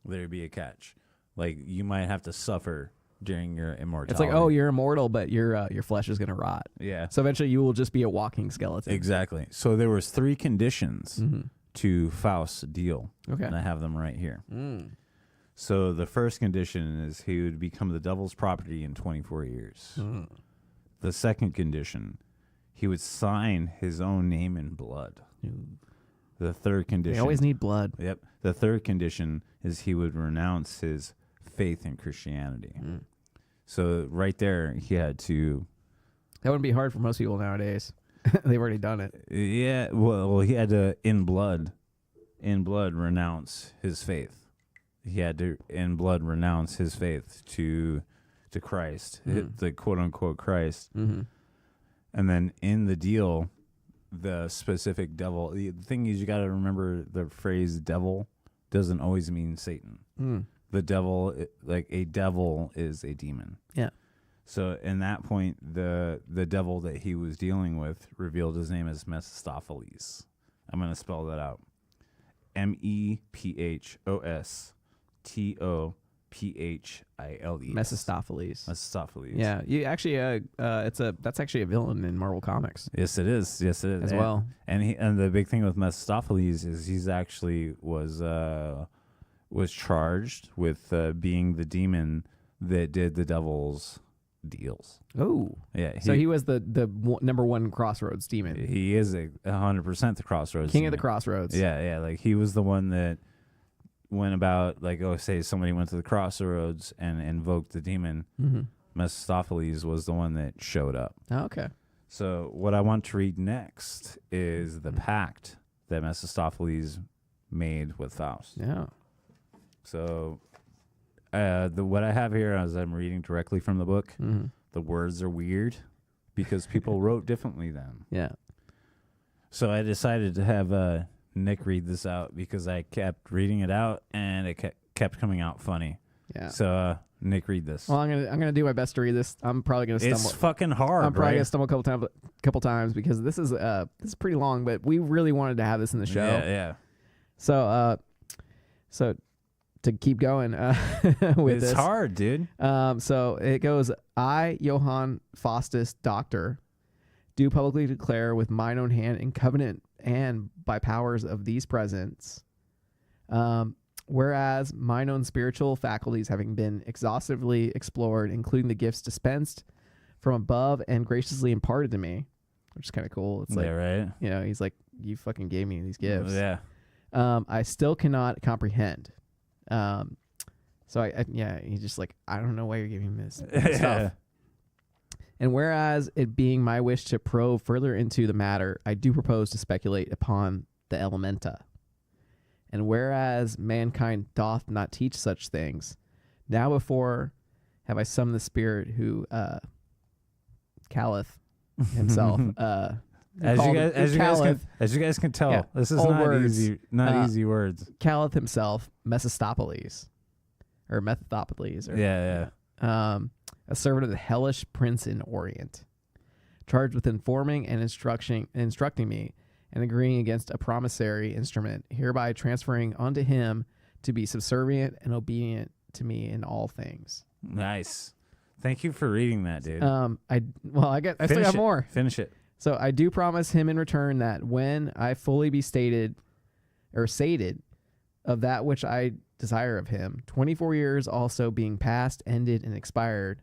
there would be a catch. You might have to suffer during your immortality. It's you're immortal, but your flesh is going to rot. Yeah. So eventually you will just be a walking skeleton. Exactly. So there was 3 conditions to Faust's deal. Okay. And I have them right here. So the first condition is he would become the devil's property in 24 years. The second condition, he would sign his own name in blood. The third condition... They always need blood. Yep. The third condition is he would renounce his faith in Christianity. So right there, he had to... That wouldn't be hard for most people nowadays. They've already done it. Yeah, well, he had to, in blood, renounce his faith. He had to, in blood, renounce his faith to Christ, the quote-unquote Christ. And then in the deal, the specific devil, the thing is you got to remember the phrase devil doesn't always mean Satan. the devil, like a devil is a demon. Yeah. So in that point, the devil that he was dealing with revealed his name as Mephistopheles. I'm going to spell that out. Mephistopheles. Mephistopheles. Yeah, you actually that's actually a villain in Marvel Comics. Yes, it is. Yes, it is. As well. And the big thing with Mephistopheles is he's actually was charged with being the demon that did the devil's deals. Oh, yeah. So he was the number one Crossroads demon. He is 100% the Crossroads King demon. of the Crossroads. Yeah. Like he was the one that went about, like, say somebody went to the Crossroads and invoked the demon. Mm-hmm. Mephistopheles was the one that showed up. Oh, okay. So what I want to read next is the pact that Mephistopheles made with Faust. Yeah. So what I have here, as I'm reading directly from the book, the words are weird because people wrote differently then. Yeah. So I decided to have Nick read this out because I kept reading it out and it kept coming out funny. Yeah. So Nick, read this. Well, I'm gonna do my best to read this. I'm probably gonna stumble. It's fucking hard. I'm probably right? gonna stumble a couple times because this is pretty long, but we really wanted to have this in the show. Yeah. So to keep going with this. It's hard, dude. So it goes, I, Johann Faustus, Doctor, do publicly declare with mine own hand in covenant and by powers of these presents, whereas mine own spiritual faculties having been exhaustively explored, including the gifts dispensed from above and graciously imparted to me, which is kind of cool. It's like, right? You know, he's like, you fucking gave me these gifts. Yeah. I still cannot comprehend. So he's just like, I don't know why you're giving me this stuff. And whereas it being my wish to probe further into the matter, I do propose to speculate upon the elementa. And whereas mankind doth not teach such things, now before have I summoned the spirit who Caliph himself. As you guys can tell, this is not easy words. Caliph himself, Mephistopheles, a servant of the hellish prince in Orient, charged with informing and instructing me, and agreeing against a promissory instrument, hereby transferring onto him to be subservient and obedient to me in all things. Nice. Thank you for reading that, dude. I still got more. Finish it. So I do promise him in return that when I fully be sated of that which I desire of him, 24 years also being past, ended, and expired,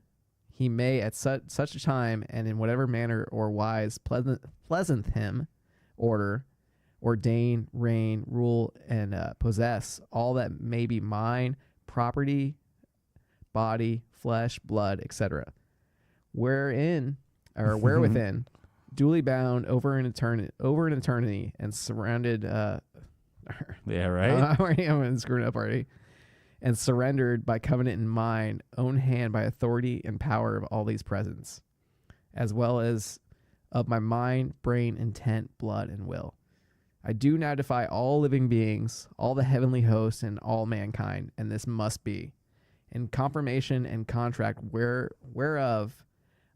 he may at such a time and in whatever manner or wise pleasant him order, ordain, reign, rule, and possess all that may be mine, property, body, flesh, blood, etc. Wherewithin duly bound over an eternity and surrounded yeah, right. I'm screwing up already. And surrendered by covenant in mine own hand by authority and power of all these presents, as well as of my mind, brain, intent, blood, and will. I do now defy all living beings, all the heavenly hosts, and all mankind, and this must be, in confirmation and contract whereof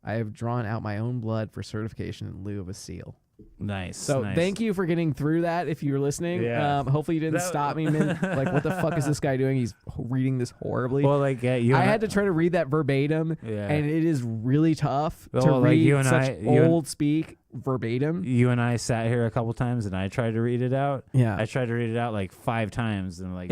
I have drawn out my own blood for certification in lieu of a seal. Nice. So thank you for getting through that. If you're listening, hopefully you didn't stop me. Like, what the fuck is this guy doing? He's reading this horribly. Well, like I had to try to read that verbatim, and it is really tough to read old speak verbatim. You and I sat here a couple times, and I tried to read it out. Yeah, I tried to read it out like 5 times, and like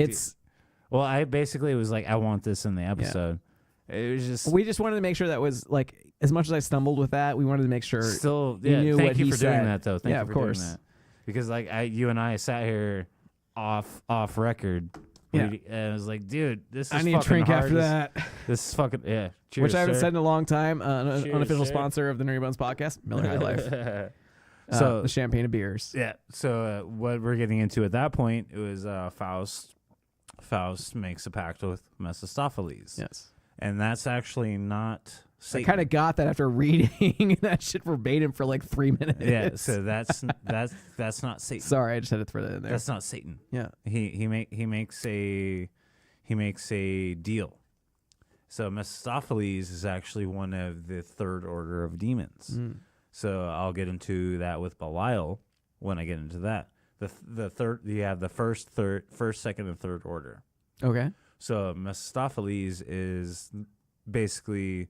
I basically was like, I want this in the episode. Yeah. It was just we just wanted to make sure that was like. As much as I stumbled with that, we wanted to make sure. Knew thank you for doing that, though. Thank you of for course. doing that. Because like you and I sat here off record. And I was like, dude, this is. I need a drink after that. This is fucking Cheers, which I haven't said in a long time. Cheers, unofficial sponsor of the Nerdy Bones podcast, Miller High Life. So the champagne of beers. Yeah. So what we're getting into at that point, it was Faust. Faust makes a pact with Mephistopheles. Yes. And that's actually not. Satan. I kind of got that after reading that shit verbatim for like 3 minutes. Yeah, so that's not Satan. Sorry, I just had to throw that in there. That's not Satan. Yeah, he makes a he makes a deal. So Mephistopheles is actually one of the third order of demons. So I'll get into that with Belial when I get into that. The third, you have the first, second, and third order. Okay. So Mephistopheles is basically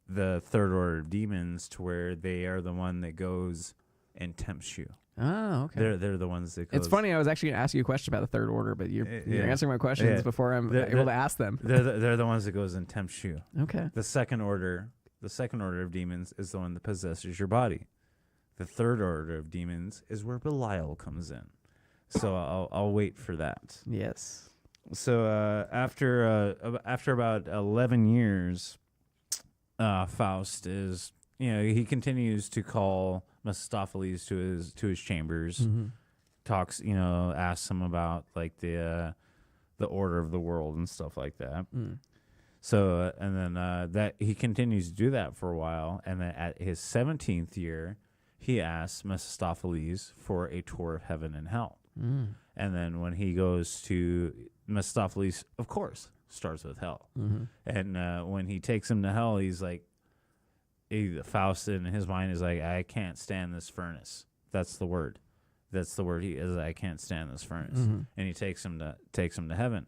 the third order of demons, to where they are the one that goes and tempts you. Oh, okay. They're the ones that. It's funny. I was actually going to ask you a question about the third order, but you're answering my questions before I'm able to ask them. They're the ones that goes and tempts you. Okay. The second order of demons is the one that possesses your body. The third order of demons is where Belial comes in. So I'll wait for that. Yes. So after about 11 years, Faust is, he continues to call Mephistopheles to his chambers, talks, asks him about like the order of the world and stuff like that. So and then that he continues to do that for a while, and then at his 17th year, he asks Mephistopheles for a tour of heaven and hell. And then when he goes to Mephistopheles, of course, starts with hell. And when he takes him to hell, he's like, Faust in his mind is like, I can't stand this furnace. That's the word. That's the word. He is, I can't stand this furnace. And he takes him to heaven,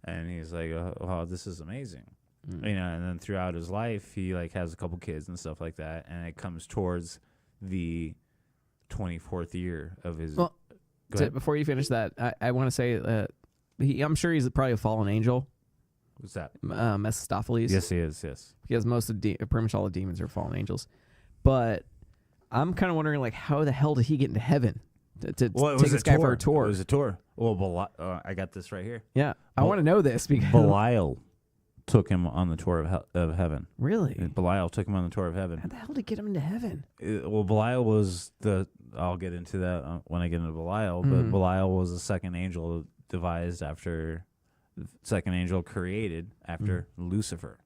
and he's like, oh, this is amazing. And then throughout his life, he like has a couple kids and stuff like that, and it comes towards the 24th year of his. Well, before you finish that, I want to say I'm sure he's probably a fallen angel. What's that? Mephistopheles. Yes, he is. Yes, because most of pretty much all the demons are fallen angels. But I'm kind of wondering, like, how the hell did he get into heaven to take this guy for a tour? It was a tour. Well, I got this right here. Yeah, I want to know this because Belial took him on the tour of heaven. Really? Belial took him on the tour of heaven. How the hell did he get him into heaven? Belial was I'll get into that when I get into Belial, but Belial was the second angel devised after, second angel created after Lucifer.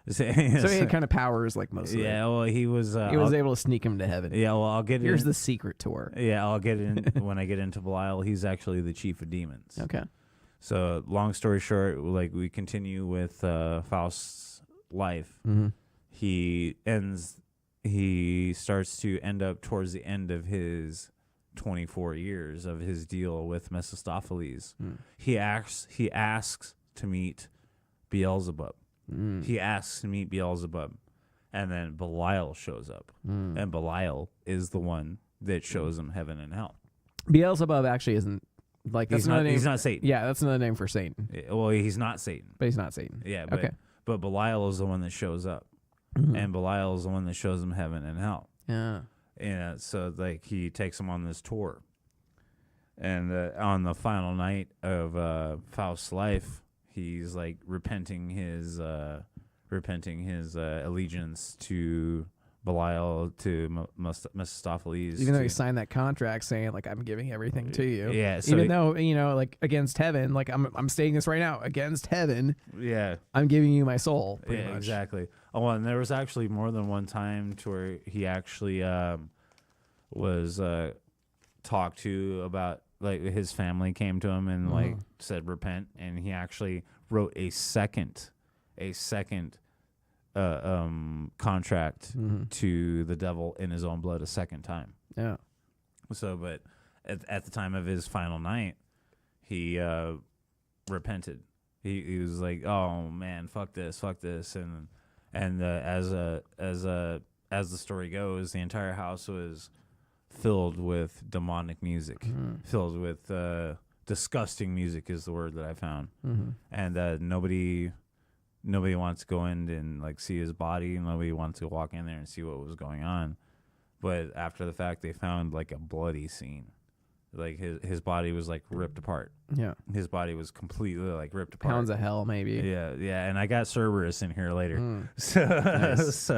So he had kind of powers like most of them. Yeah, well, he was able to sneak him to heaven. Yeah, well, I'll get Here's the secret tour. Yeah, I'll get in when I get into Belial. He's actually the chief of demons. Okay. So, long story short, like we continue with Faust's life. He starts to end up towards the end of his 24 years of his deal with Mephistopheles. He asks to meet Beelzebub. He asks to meet Beelzebub, and then Belial shows up, and Belial is the one that shows him heaven and hell. Beelzebub actually isn't like that's another name. He's not Satan. Yeah, that's another name for Satan. Well, he's not Satan, but he's not Satan. Yeah, but Belial is the one that shows up, and Belial is the one that shows him heaven and hell. Yeah. Yeah, so like he takes him on this tour, and on the final night of Faust's life, he's like repenting his allegiance to Belial, to Mephistopheles. Even though he signed that contract saying like, I'm giving everything to you. Yeah. So even though like against heaven, like I'm stating this right now, against heaven. Yeah. I'm giving you my soul. Yeah, much. Exactly. Oh, and there was actually more than one time to where he actually was talked to about, like, his family came to him and like said repent, and he actually wrote a second contract to the devil in his own blood a second time. Yeah. So, but at the time of his final night, he repented. He was like, "Oh man, fuck this," and as the story goes, the entire house was filled with demonic music, filled with disgusting music is the word that I found, and nobody wants to go in and like see his body. Nobody wants to walk in there and see what was going on. But after the fact, they found like a bloody scene. Like his body was like ripped apart. Yeah. His body was completely like ripped apart. Pounds of hell, maybe. Yeah, yeah. And I got Cerberus in here later. So, nice.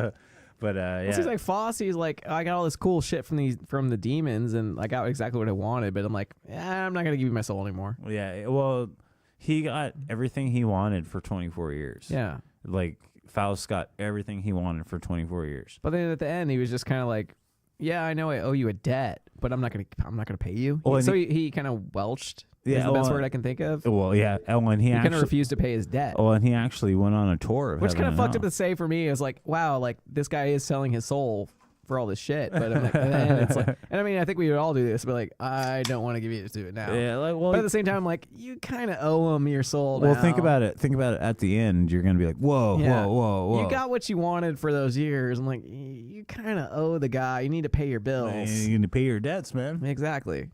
But yeah. It seems like Fosse's like, I got all this cool shit from the demons, and I got exactly what I wanted, but I'm like, I'm not gonna give you my soul anymore. Yeah. Well, he got everything he wanted for 24 years. Yeah. Like Faust got everything he wanted for 24 years. But then at the end, he was just kind of like, yeah, I know I owe you a debt, but I'm not gonna pay you. Well, so he kind of welched. Yeah, is the best word I can think of. Well, yeah, and he kind of refused to pay his debt. Oh, and he actually went on a tour of which kind of fucked hell. up to say for me. It was like, wow, like this guy is selling his soul for all this shit. But I'm like, and it's like, and I mean, I think we would all do this, but like, I don't want to give you to it now. Yeah, like, well, but at the same time, I'm like, you kind of owe him your soul. Well, now. think about it. Think about it. At the end, you're gonna be like, whoa, Yeah. whoa. You got what you wanted for those years. I'm like, you kind of owe the guy. You need to pay your bills. You need to pay your debts, man. Exactly.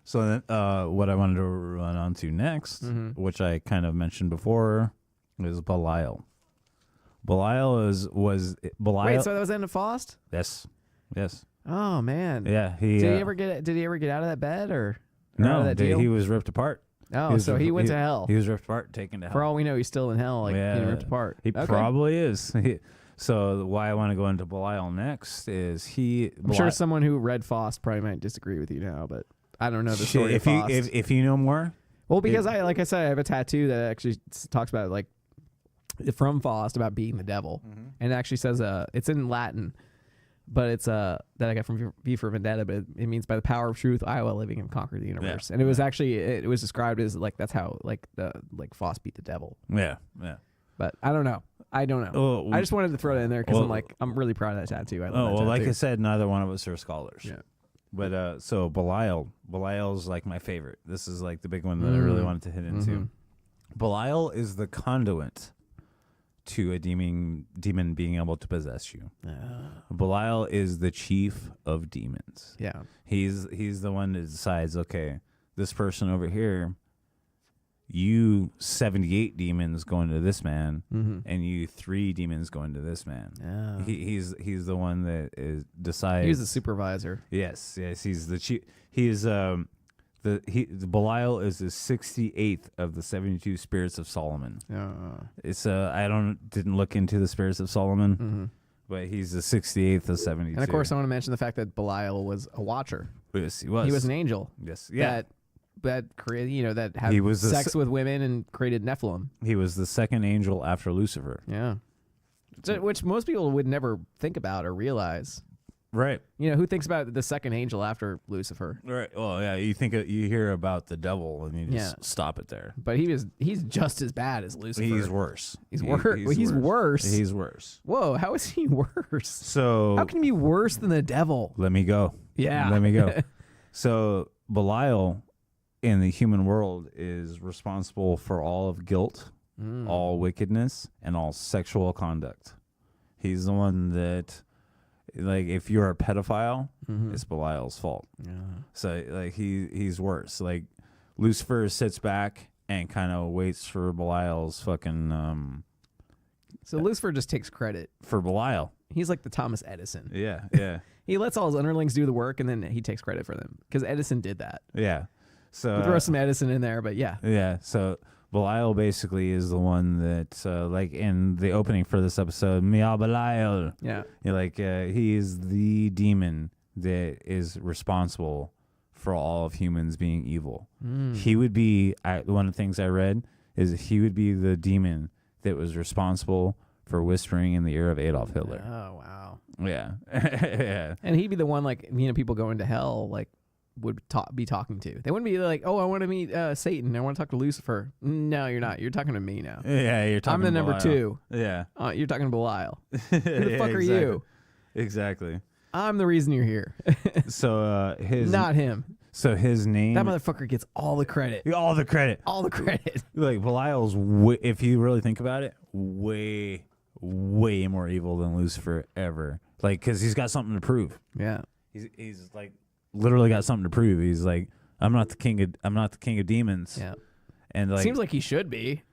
So then, what I wanted to run on to next, which I kind of mentioned before, is Belial. Belial was Belial. Wait, so that was End of Faust? Yes. Oh man. Yeah. Did he ever get out of that bed or out of No? that deal? He was ripped apart. Oh, so he went to hell. He was ripped apart, taken to hell. For all we know, he's still in hell, like getting ripped apart. He probably is. So why I want to go into Belial next is I'm sure someone who read Faust probably might disagree with you now, but I don't know the story of Faust. If you know more. Well, because like I said, I have a tattoo that actually talks about like from Faust about beating the devil, and it actually says it's in Latin, but it's that I got from V for Vendetta, but it means by the power of truth I will living and conquer the universe, and it was actually it was described as like that's how like Faust beat the devil. Yeah. But I don't know. I just wanted to throw that in there because I'm really proud of that tattoo. I love that tattoo. Like I said, neither one of us are scholars. Yeah. But so Belial's like my favorite. This is like the big one that I really wanted to hit into. Belial is the conduit to a demon being able to possess you. Belial is the chief of demons. Yeah. He's the one that decides, okay, this person over here, you 78 demons going to this man, and you 3 demons going to this man. Yeah. He's the one that decides. He's the supervisor. Yes, he's the chief. Belial is the 68th of the 72 spirits of Solomon. It's I didn't look into the spirits of Solomon, but he's the 68th of 72. And of course, I want to mention the fact that Belial was a watcher. Yes, he was. He was an angel. Yes, yeah. That created, that had sex with women and created Nephilim. He was the second angel after Lucifer. Yeah, which most people would never think about or realize. Right. Who thinks about the second angel after Lucifer? Right. Well, yeah. You hear about the devil and you just stop it there. But he's just as bad as Lucifer. He's worse. He's worse. He's worse. Whoa! How is he worse? So how can he be worse than the devil? Let me go. Yeah. Let me go. So Belial in the human world is responsible for all of guilt, all wickedness, and all sexual conduct. He's the one that, like, if you're a pedophile, it's Belial's fault. Yeah. So, like, he's worse. Like, Lucifer sits back and kind of waits for Belial's fucking. So Lucifer just takes credit for Belial. He's like the Thomas Edison. Yeah. He lets all his underlings do the work, and then he takes credit for them because Edison did that. Yeah. So we'll throw some Edison in there, but yeah. Yeah. So Belial basically is the one that, like in the opening for this episode, Mia Belial. Yeah. He is the demon that is responsible for all of humans being evil. He would be, one of the things I read is he would be the demon that was responsible for whispering in the ear of Adolf Hitler. Oh, wow. Yeah. Yeah. And he'd be the one, like, people going to hell, like, would be talking to. They wouldn't be like, oh, I want to meet Satan. I want to talk to Lucifer. No, you're not. You're talking to me now. Yeah, you're talking to I'm the number 2. Yeah. You're talking to Belial. Who the fuck are you? Exactly. I'm the reason you're here. So not him. So his name. That motherfucker gets all the credit. All the credit. All the credit. Like, Belial's, if you really think about it, way more evil than Lucifer ever. Like, because he's got something to prove. Yeah. He's like literally got something to prove. He's like, I'm not the king of demons. Yeah. And like, seems like he should be.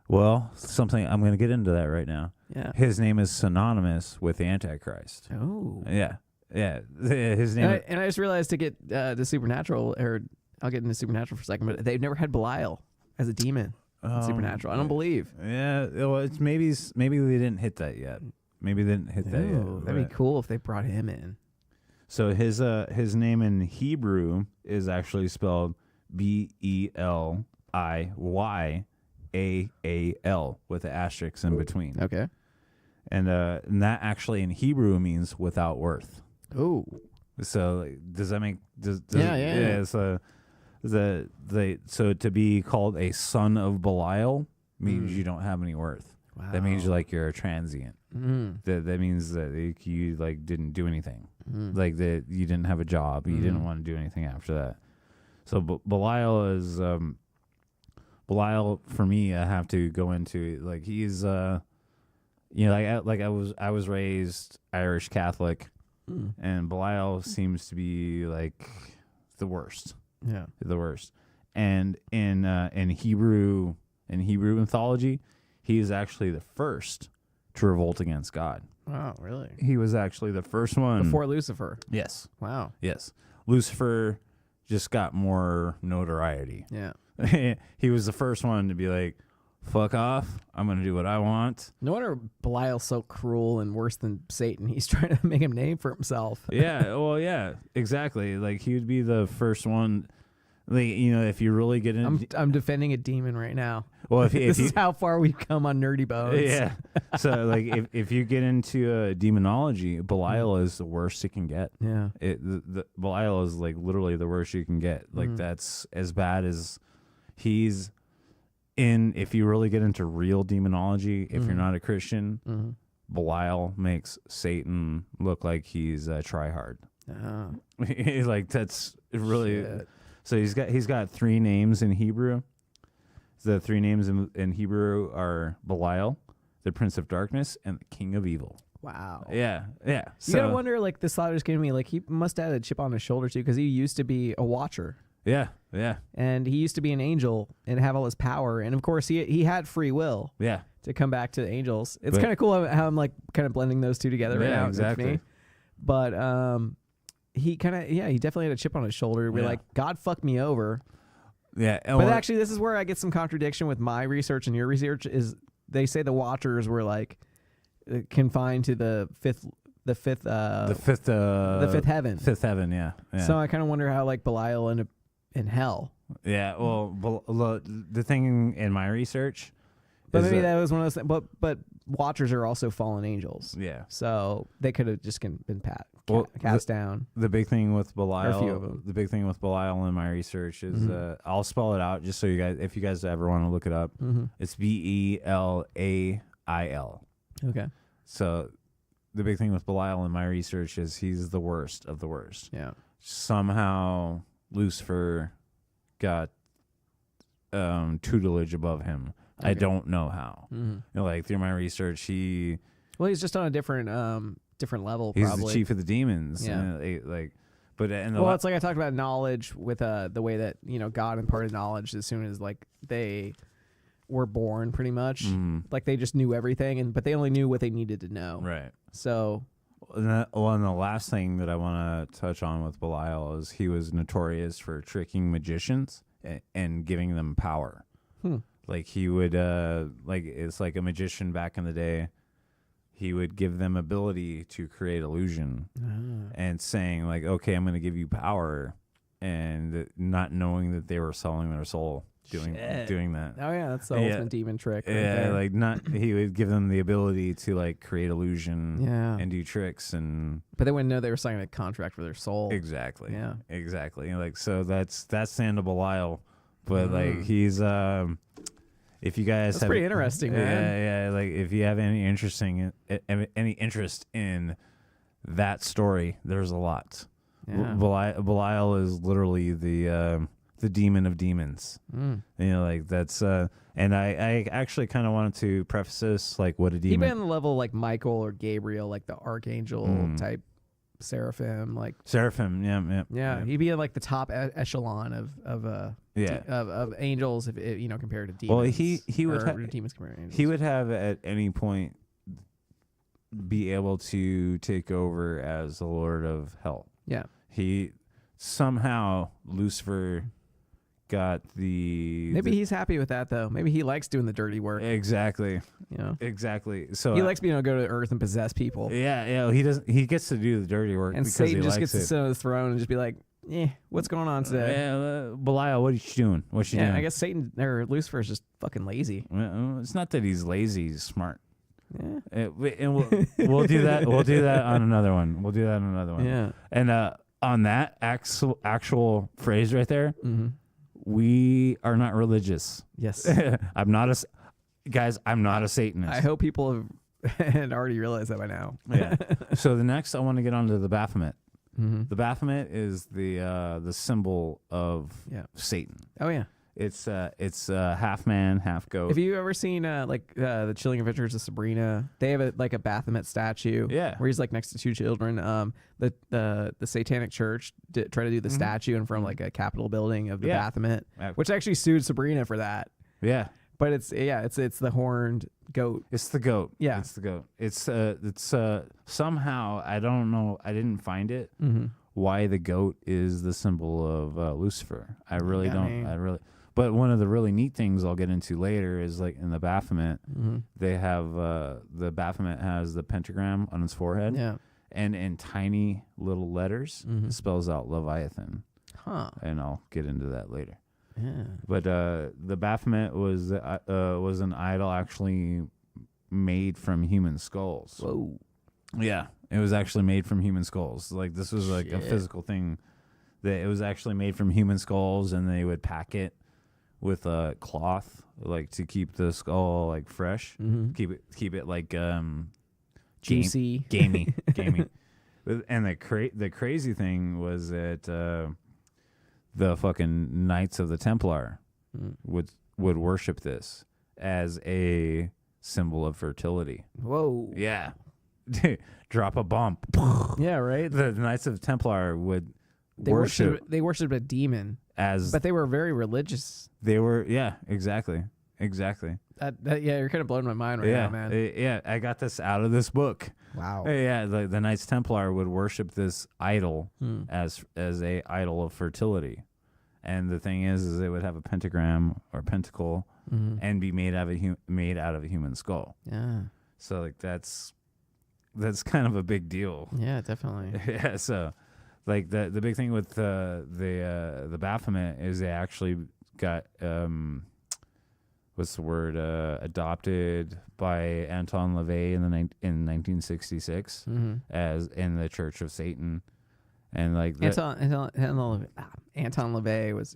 Well, I'm going to get into that right now. Yeah. His name is synonymous with the Antichrist. Oh. Yeah. His name. And I just realized to get the Supernatural, or I'll get into Supernatural for a second, but they've never had Belial as a demon. Supernatural. I don't believe. Yeah. Well, it's maybe they didn't hit that yet. Maybe they didn't hit that yet. That'd be cool if they brought him in. So his name in Hebrew is actually spelled Beliyaal with an asterisk in between. Okay. And that actually in Hebrew means without worth. Oh. So like, does that make Yeah. So so to be called a son of Belial means you don't have any worth. Wow. That means you're a transient. That means that you like didn't do anything. Like that you didn't have a job. You didn't want to do anything after that. So Belial is Belial for me. I have to go into like he's I was raised Irish Catholic, and Belial seems to be like the worst. Yeah, the worst. And in Hebrew mythology, he is actually the first to revolt against God. Wow, really? He was actually the first one before Lucifer. Yes. Wow. Yes. Lucifer just got more notoriety. Yeah. He was the first one to be like, fuck off. I'm going to do what I want. No wonder Belial's so cruel and worse than Satan. He's trying to make a name for himself. Yeah. Well, yeah, exactly. Like he would be the first one. Like, if you really get into... I'm defending a demon right now. Well, if this is how far we've come on Nerdy Bones. Yeah. So, like, if you get into demonology, Belial is the worst it can get. Yeah. Belial is, like, literally the worst you can get. Like, that's as bad as he's in... If you really get into real demonology, if you're not a Christian, Belial makes Satan look like he's a tryhard. Like, that's really... Shit. So he's got 3 names in Hebrew. The 3 names in Hebrew are Belial, the Prince of Darkness, and the King of Evil. Wow. Yeah. You gotta wonder, like, this thought just came to me, like, he must have had a chip on his shoulder, too, because he used to be a watcher. Yeah. And he used to be an angel and have all his power. And, of course, he had free will. Yeah. To come back to the angels. It's kind of cool how I'm, like, kind of blending those two together right now. Exactly. With me. But, he definitely had a chip on his shoulder. We're like, God fucked me over. Yeah. But actually, this is where I get some contradiction with my research and your research. Is they say the Watchers were like confined to the fifth heaven. Fifth heaven. Yeah. So I kind of wonder how like Belial ended up in hell. Yeah. Well, the thing in my research. But maybe that was one of those things. But Watchers are also fallen angels. Yeah. So they could have just been cast down. The big thing with Belial, a few of them. The big thing with Belial in my research is I'll spell it out just so you guys, if you guys ever want to look it up, it's Belail. Okay. So the big thing with Belial in my research is he's the worst of the worst. Yeah. Somehow Lucifer got tutelage above him. Okay. I don't know how. Like through my research, he's just on a different level. He's probably the chief of the demons. Yeah. It's like I talked about knowledge with the way that God imparted knowledge as soon as like they were born, pretty much. Like they just knew everything, but they only knew what they needed to know. Right. So. And the last thing that I want to touch on with Belial is he was notorious for tricking magicians and giving them power. Like he would, it's like a magician back in the day. He would give them ability to create illusion and saying like, okay, I'm going to give you power, and not knowing that they were selling their soul doing that. Oh yeah, that's the ultimate demon trick. Right yeah, there. He would give them the ability to like create illusion and do tricks, but they wouldn't know they were signing a contract for their soul. Exactly. Yeah. Exactly. Like so that's the end of Belial. But like he's if you guys that's pretty interesting, man. Yeah, like if you have any interest in that story, there's a lot. Yeah. Belial is literally the demon of demons. Like that's and I actually kind of wanted to preface this like what a demon. Even on the level like Michael or Gabriel, like the archangel type seraphim, like seraphim. Yeah. He'd be in like the top echelon of angels, if compared to demons. Well, he would demons compared to angels. He would have at any point be able to take over as the Lord of Hell. Yeah. He somehow Lucifer got maybe he's happy with that though. Maybe he likes doing the dirty work. Exactly. Exactly. So he likes being able to go to Earth and possess people. Yeah. He doesn't. He gets to do the dirty work, and because Satan he just likes gets to sit on the throne and just be like, what's going on today? Yeah, Belial, what are you doing? What you doing? I guess Satan or Lucifer is just fucking lazy. It's not that he's lazy; he's smart. We'll do that. We'll do that on another one. Yeah. And on that actual phrase right there, we are not religious. Yes. I'm not a Satanist. I hope people had already realized that by now. Yeah. So the next, I want to get onto the Baphomet. The Baphomet is the symbol of Satan. Oh yeah. It's half man, half goat. Have you ever seen the Chilling Adventures of Sabrina? They have a Baphomet statue. Yeah. Where he's like next to two children. The Satanic Church tried to do the statue in front of like a Capitol building of the Baphomet, which actually sued Sabrina for that. Yeah. But it's the horned goat. It's the goat. Yeah. It's the goat. It's somehow, I don't know, I didn't find it why the goat is the symbol of Lucifer. I really don't. But one of the really neat things I'll get into later is like in the Baphomet, they have the Baphomet has the pentagram on his forehead. Yeah. And in tiny little letters, it spells out Leviathan. Huh. And I'll get into that later. Yeah. But the Baphomet was an idol actually made from human skulls. Whoa. Yeah, it was actually made from human skulls. Like this was like a physical thing. That it was actually made from human skulls, and they would pack it with a cloth, like to keep the skull like fresh. Keep it like juicy, gamey. And the crazy thing was that. The fucking Knights of the Templar would worship this as a symbol of fertility. Whoa. Yeah. Drop a bomb. Yeah, right? The Knights of the Templar would worship. They worshipped a demon. But they were very religious. They were, yeah, exactly. You're kind of blowing my mind right now, man. I got this out of this book. Wow. Yeah, the Knights Templar would worship this idol as a idol of fertility. And the thing is it would have a pentagram or pentacle and be made out of a human skull. Yeah. So like that's kind of a big deal. Yeah, definitely. Yeah. So like the big thing with the Baphomet is they actually got adopted by Anton LaVey in 1966 as in the Church of Satan. And like Anton LaVey was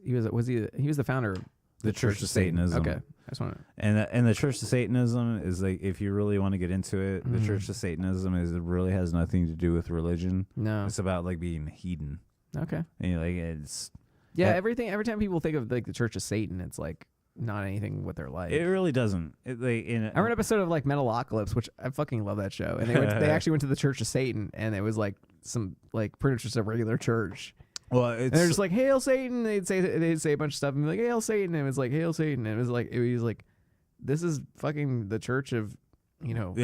the founder of the Church of Satanism. Okay, I just want to. And the Church of Satanism is like, if you really want to get into it, the Church of Satanism it really has nothing to do with religion. No, it's about like being a heathen. Okay, and like it's every time people think of like the Church of Satan, it's like not anything with their life. It really doesn't. I remember an episode of like Metalocalypse, which I fucking love that show, and they actually went to the Church of Satan, and it was like some like pretty much just a regular church. Well, and they're just like, "Hail Satan!" They'd say a bunch of stuff and be like, "Hail Satan!" And it was like, "Hail Satan!" And it was like, this is fucking the church of, of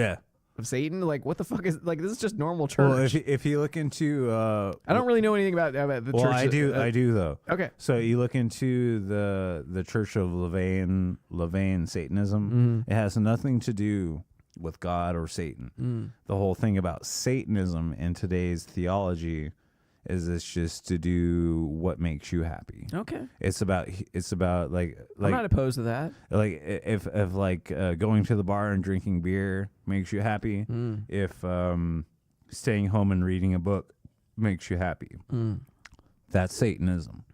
Satan. Like, what the fuck is like? This is just normal church. Well, if you look into, I don't really know anything about the church. Well, I do though. Okay, so you look into the Church of Leviathan Satanism. It has nothing to do with God or Satan. The whole thing about Satanism in today's theology is it's just to do what makes you happy. Okay. It's about like I'm not opposed to that. Like if going to the bar and drinking beer makes you happy, if staying home and reading a book makes you happy, that's Satanism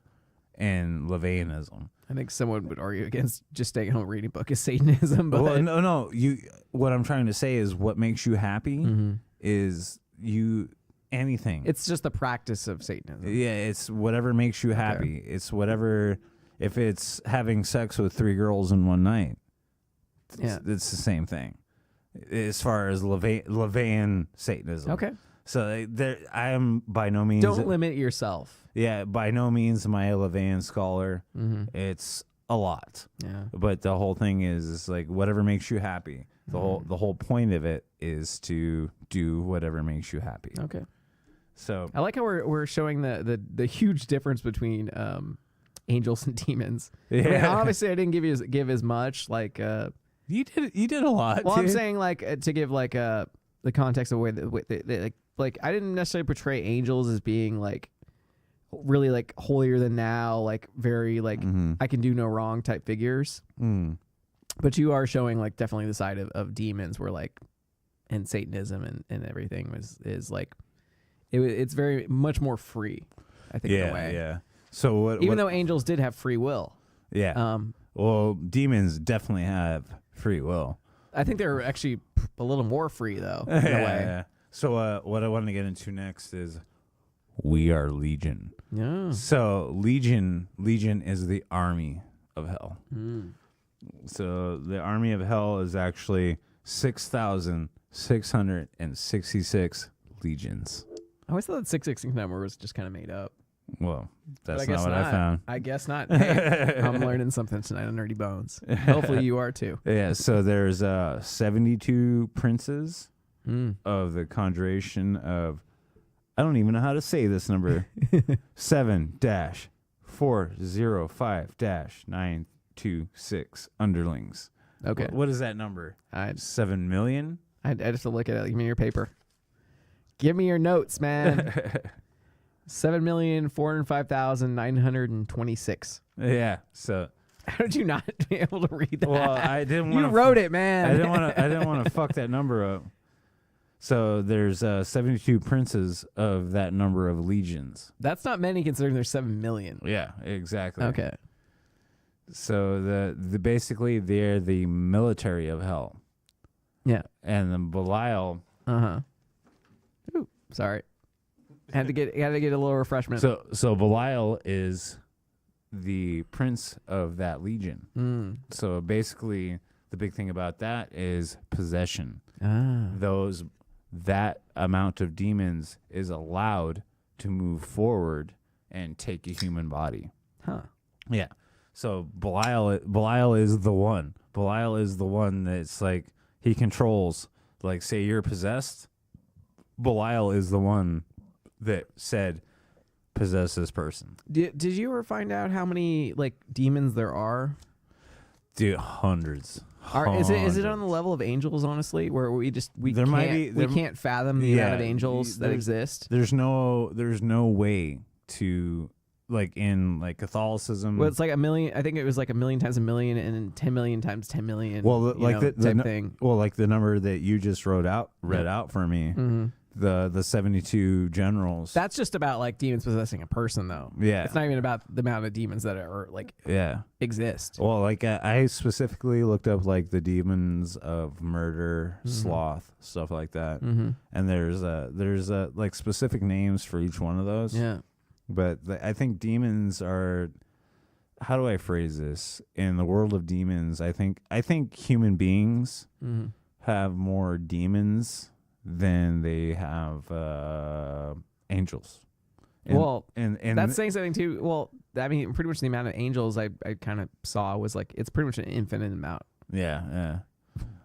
and Levianism. I think someone would argue against just staying home and reading a book is Satanism. But well, no. What I'm trying to say is what makes you happy is anything. It's just the practice of Satanism. Yeah, it's whatever makes you happy. Okay. It's whatever. If it's having sex with 3 girls in one night, it's the same thing. As far as Leviathan Satanism. Okay. So I am by no means. Don't limit yourself. Yeah, by no means am I a Leviathan scholar. It's a lot. Yeah. But the whole thing is like whatever makes you happy. The whole point of it is to do whatever makes you happy. Okay. So I like how we're showing the huge difference between angels and demons. Yeah. I mean, obviously, I didn't give as much. Like you did a lot. Well, dude. I'm saying like to give like the context of the way that like I didn't necessarily portray angels as being like really like holier than thou, like very like I can do no wrong type figures. But you are showing like definitely the side of demons where like and Satanism and everything is like it's very much more free, I think, in a way. Yeah. So even though angels did have free will. Yeah. Well, demons definitely have free will. I think they're actually a little more free though, in a way. Yeah. So what I want to get into next is we are Legion. Yeah. So Legion is the army of hell. So the army of hell is actually 6,666 legions. I always thought that 666 number was just kind of made up. Well, that's not what I found. I guess not. Hey, I'm learning something tonight on Nerdy Bones. Hopefully you are too. Yeah, so there's 72 princes of the conjuration of, I don't even know how to say this number, 7-405-926 underlings. Okay. What is that number? 7 million? I just have to look at it. Give me your paper. Give me your notes, man. 7,405,926. Yeah. So how did you not be able to read that? Well, I didn't want You wrote it, man. I didn't want to fuck that number up. So there's 72 princes of that number of legions. That's not many considering there's 7 million. Yeah, exactly. Okay. So the basically they're the military of hell. Yeah. And then Belial. Ooh, sorry. Had to get a little refreshment. So Belial is the prince of that legion. So basically the big thing about that is possession. That amount of demons is allowed to move forward and take a human body. Yeah. So Belial is the one. Belial is the one that's like he controls. Like, say you're possessed, Belial is the one that said possess this person. Did you ever find out how many like demons there are? Dude, hundreds. Is it on the level of angels, honestly, where we can't fathom the amount of angels that exist? There's no way to, like, in like Catholicism. Well, it's like a million. I think it was like 1,000,000 times 1,000,000 and then 10 million times 10 million. Well, like the type thing. Well, like the number that you just read out for me. The 72 generals. That's just about like demons possessing a person, though. Yeah, it's not even about the amount of demons that are like exist. Well, like I specifically looked up like the demons of murder, sloth, stuff like that, and there's like specific names for each one of those. Yeah, but I think demons are. How do I phrase this? In the world of demons, I think human beings have more demons than they have angels. And that's saying something too. Well, I mean, pretty much the amount of angels I kind of saw was like it's pretty much an infinite amount. Yeah.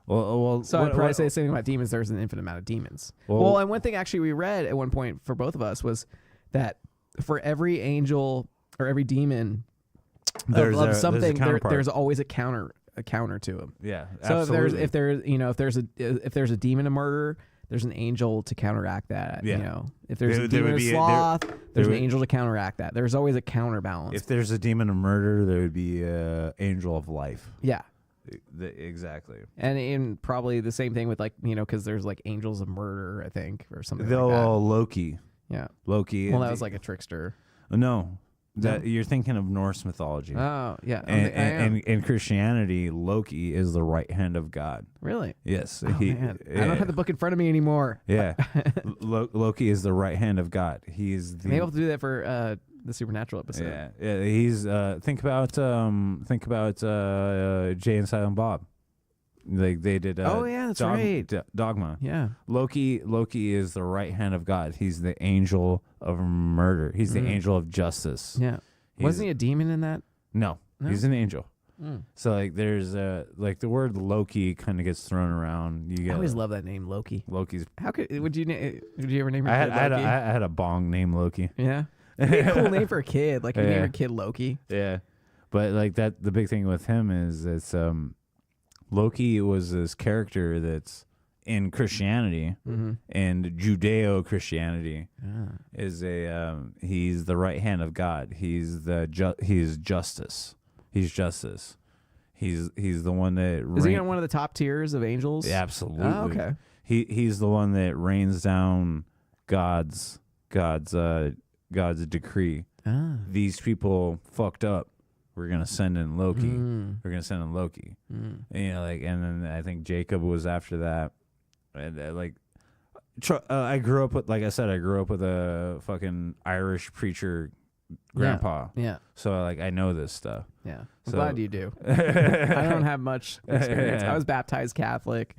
Well. So I'd probably say something about demons. There's an infinite amount of demons. Well, and one thing actually we read at one point for both of us was that for every angel or every demon of something, there's always a counter to them. Yeah. So absolutely. if there's a demon of murder, there's an angel to counteract that. Yeah. If there's a demon of sloth, there's an angel to counteract that. There's always a counterbalance. If there's a demon of murder, there would be an angel of life. Yeah. Exactly. And probably the same thing with like, because there's like angels of murder, I think, or something like that. Loki. Yeah. Loki. Well, that was like a trickster. No. You're thinking of Norse mythology. Oh, yeah. And in Christianity, Loki is the right hand of God. Really? Yes. Man. I don't have the book in front of me anymore. Yeah. Loki is the right hand of God. He's the... Maybe I'll have to do that for the Supernatural episode. Yeah. He's think about Jay and Silent Bob. Like they did. That's right. Dogma. Yeah. Loki is the right hand of God. He's the angel of murder. He's the angel of justice. Yeah. Wasn't he a demon in that? No, he's an angel. So like there's like the word Loki kind of gets thrown around. I always love that name, Loki. Loki's. Would you ever name your kid Loki? I had a bong named Loki. Yeah. It'd be a cool name for a kid. Like you name your kid Loki. Yeah. But like that, the big thing with him is it's Loki was this character that's in Christianity and Judeo-Christianity is he's the right hand of God. He's justice. He's justice. He's the one that is he on one of the top tiers of angels? Yeah, absolutely. Oh, okay. He's the one that rains down God's decree. These people fucked up. We're gonna send in Loki. We're gonna send in Loki. And, and then I think Jacob was after that. And I grew up with, like I said, a fucking Irish preacher grandpa. Yeah. So I know this stuff. Yeah. I'm glad you do. I don't have much experience. I was baptized Catholic.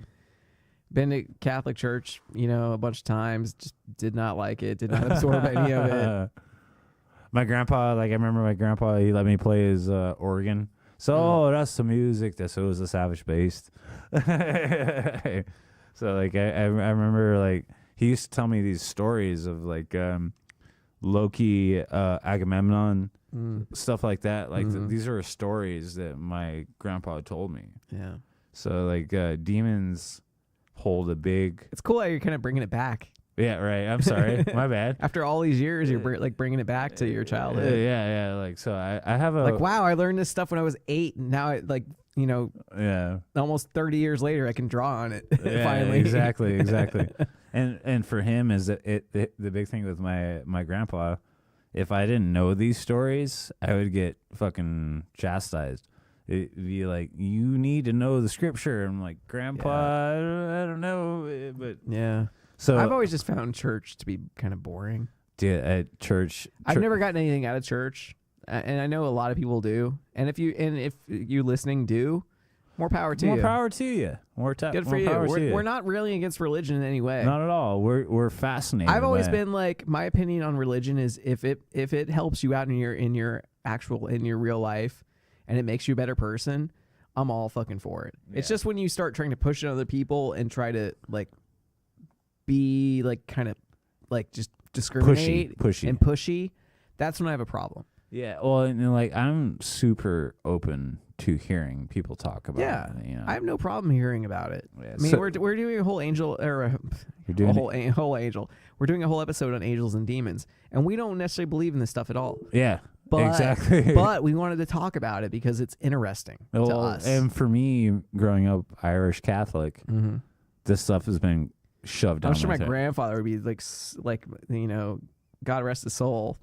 Been to Catholic church, a bunch of times. Just did not like it. Did not absorb any of it. My grandpa, I remember my grandpa, he let me play his organ. So that's the music. It was the Savage Beast. So I remember he used to tell me these stories of Loki, Agamemnon, stuff like that. These are stories that my grandpa told me. Yeah. So demons hold a big. It's cool how you're kind of bringing it back. Yeah, right. I'm sorry. My bad. After all these years, you're bringing it back to your childhood. Yeah. So I have a wow, I learned this stuff when I was 8, and now almost 30 years later, I can draw on it. Yeah, finally. Exactly. And for him is that the big thing with my grandpa, if I didn't know these stories, I would get fucking chastised. It'd be like, you need to know the scripture. I'm like, Grandpa, I don't know, but yeah. So I've always just found church to be kind of boring. Yeah, at church, I've never gotten anything out of church, and I know a lot of people do. And if you listening do, more power to you. More power to you. Good for you. We're not really against religion in any way. Not at all. We're fascinated. I've always been my opinion on religion is if it helps you out in your real life, and it makes you a better person, I'm all fucking for it. Yeah. It's just when you start trying to push it on other people and try to be kind of just discriminate pushy, that's when I have a problem. Yeah, well, and I'm super open to hearing people talk about it. I have no problem hearing about it. Yeah, I mean, we're doing a whole angel or whole angel. We're doing a whole episode on angels and demons, and we don't necessarily believe in this stuff at all. Yeah. Exactly. But we wanted to talk about it because it's interesting to us. And for me, growing up Irish Catholic, this stuff has been shoved down. I'm sure my grandfather would be God rest his soul,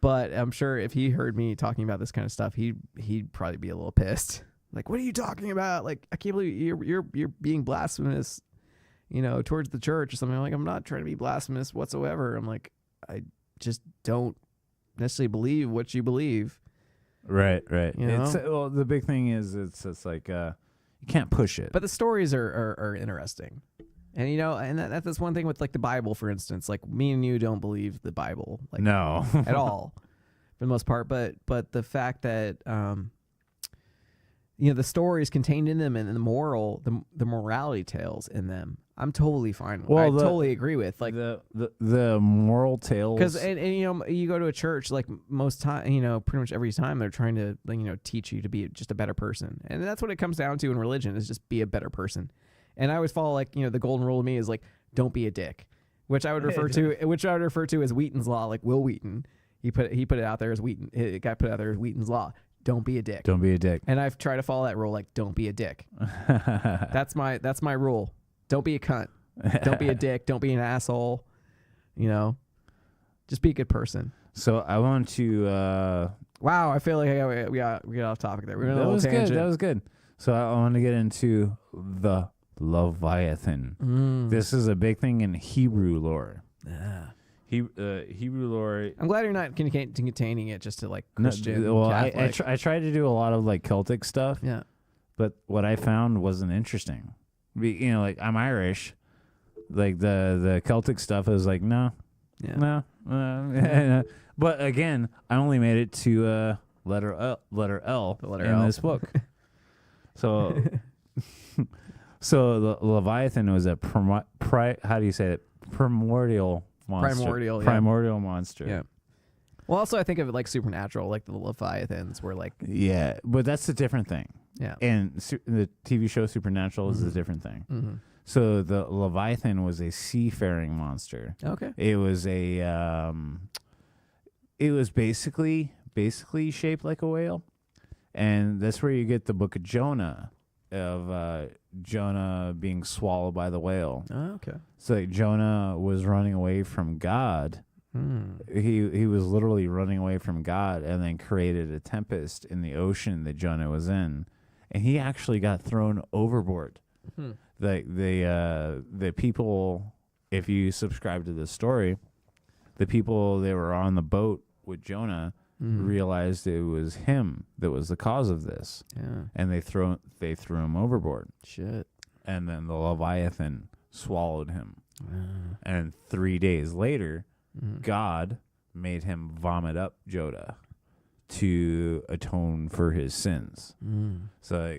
but I'm sure if he heard me talking about this kind of stuff, he'd probably be a little pissed. Like, what are you talking about? I can't believe you're being blasphemous, towards the church or something. I'm like, I'm not trying to be blasphemous whatsoever. I'm like, I just don't necessarily believe what you believe. Right. It's the big thing is it's you can't push it. But the stories are interesting. And and that's one thing with the Bible, for instance. Me and you don't believe the Bible, no, at all, for the most part. But the fact that the stories contained in them and the morality tales in them, I'm totally fine with. I totally agree with the moral tales. Because and you go to a church most time, pretty much every time they're trying to teach you to be just a better person, and that's what it comes down to in religion, is just be a better person. And I always follow the golden rule to me is don't be a dick, which I would refer to as Wheaton's law, Will Wheaton. He put it out there as Wheaton. It got put out there as Wheaton's law. Don't be a dick. Don't be a dick. And I've tried to follow that rule. Don't be a dick. That's my rule. Don't be a cunt. Don't be a dick. Don't be an asshole. Just be a good person. So I want to. Wow, I feel like we got off topic there. That was good. That was good. So I want to get into the Leviathan. This is a big thing in Hebrew lore. Yeah. Hebrew lore. I'm glad you're not containing it just to Christian. No, well, I tried to do a lot of Celtic stuff. Yeah. But what I found wasn't interesting. I'm Irish. The Celtic stuff is no. Yeah. No. But again, I only made it to letter L in this book. So so the Leviathan was a how do you say it? Primordial monster. Primordial monster. Yeah. Well, also I think of it like supernatural, like the Leviathans were Yeah, but that's a different thing. Yeah. And the TV show Supernatural is a different thing. Mm-hmm. So the Leviathan was a seafaring monster. Okay. It was it was basically shaped like a whale. And that's where you get the book of Jonah of Jonah being swallowed by the whale. Oh, okay. So like, Jonah was running away from God. He was literally running away from God, and then created a tempest in the ocean that Jonah was in, and he actually got thrown overboard. The people, if you subscribe to this story, the people that were on the boat with Jonah realized it was him that was the cause of this. Yeah. And they threw him overboard. Shit. And then the Leviathan swallowed him. And 3 days later, God made him vomit up Jonah to atone for his sins. So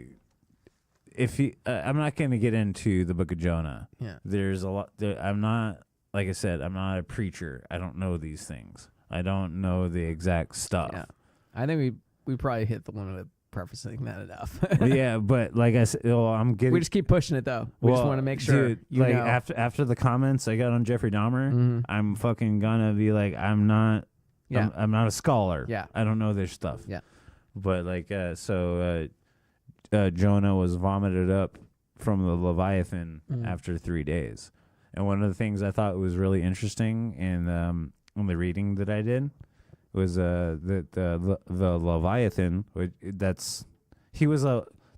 if he, I'm not going to get into the book of Jonah. Yeah. There's a lot. I'm not, like I said, I'm not a preacher. I don't know these things. I don't know the exact stuff. Yeah. I think we probably hit the limit of prefacing that enough. Yeah, but like I said, I'm getting. We just keep pushing it though. We just want to make sure. Dude, like after the comments I got on Jeffrey Dahmer, I'm fucking gonna be like, I'm not. Yeah. I'm not a scholar. Yeah. I don't know this stuff. Yeah. But like, Jonah was vomited up from the Leviathan after 3 days, and one of the things I thought was really interesting in the reading that I did was that the Leviathan, the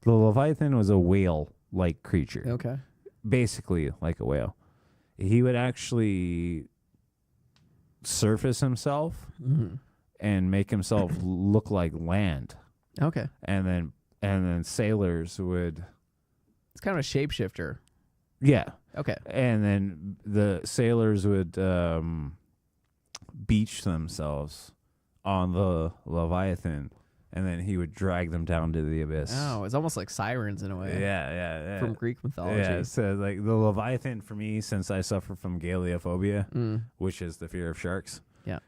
Leviathan was a whale-like creature. Okay. Basically like a whale. He would actually surface himself and make himself look like land. Okay. And then sailors would. It's kind of a shapeshifter. Yeah. Okay. And then the sailors would beach themselves on the Leviathan, and then he would drag them down to the abyss. Oh, it's almost like sirens in a way. Yeah. From Greek mythology. Yeah, so like the Leviathan for me, since I suffer from galeophobia, which is the fear of sharks,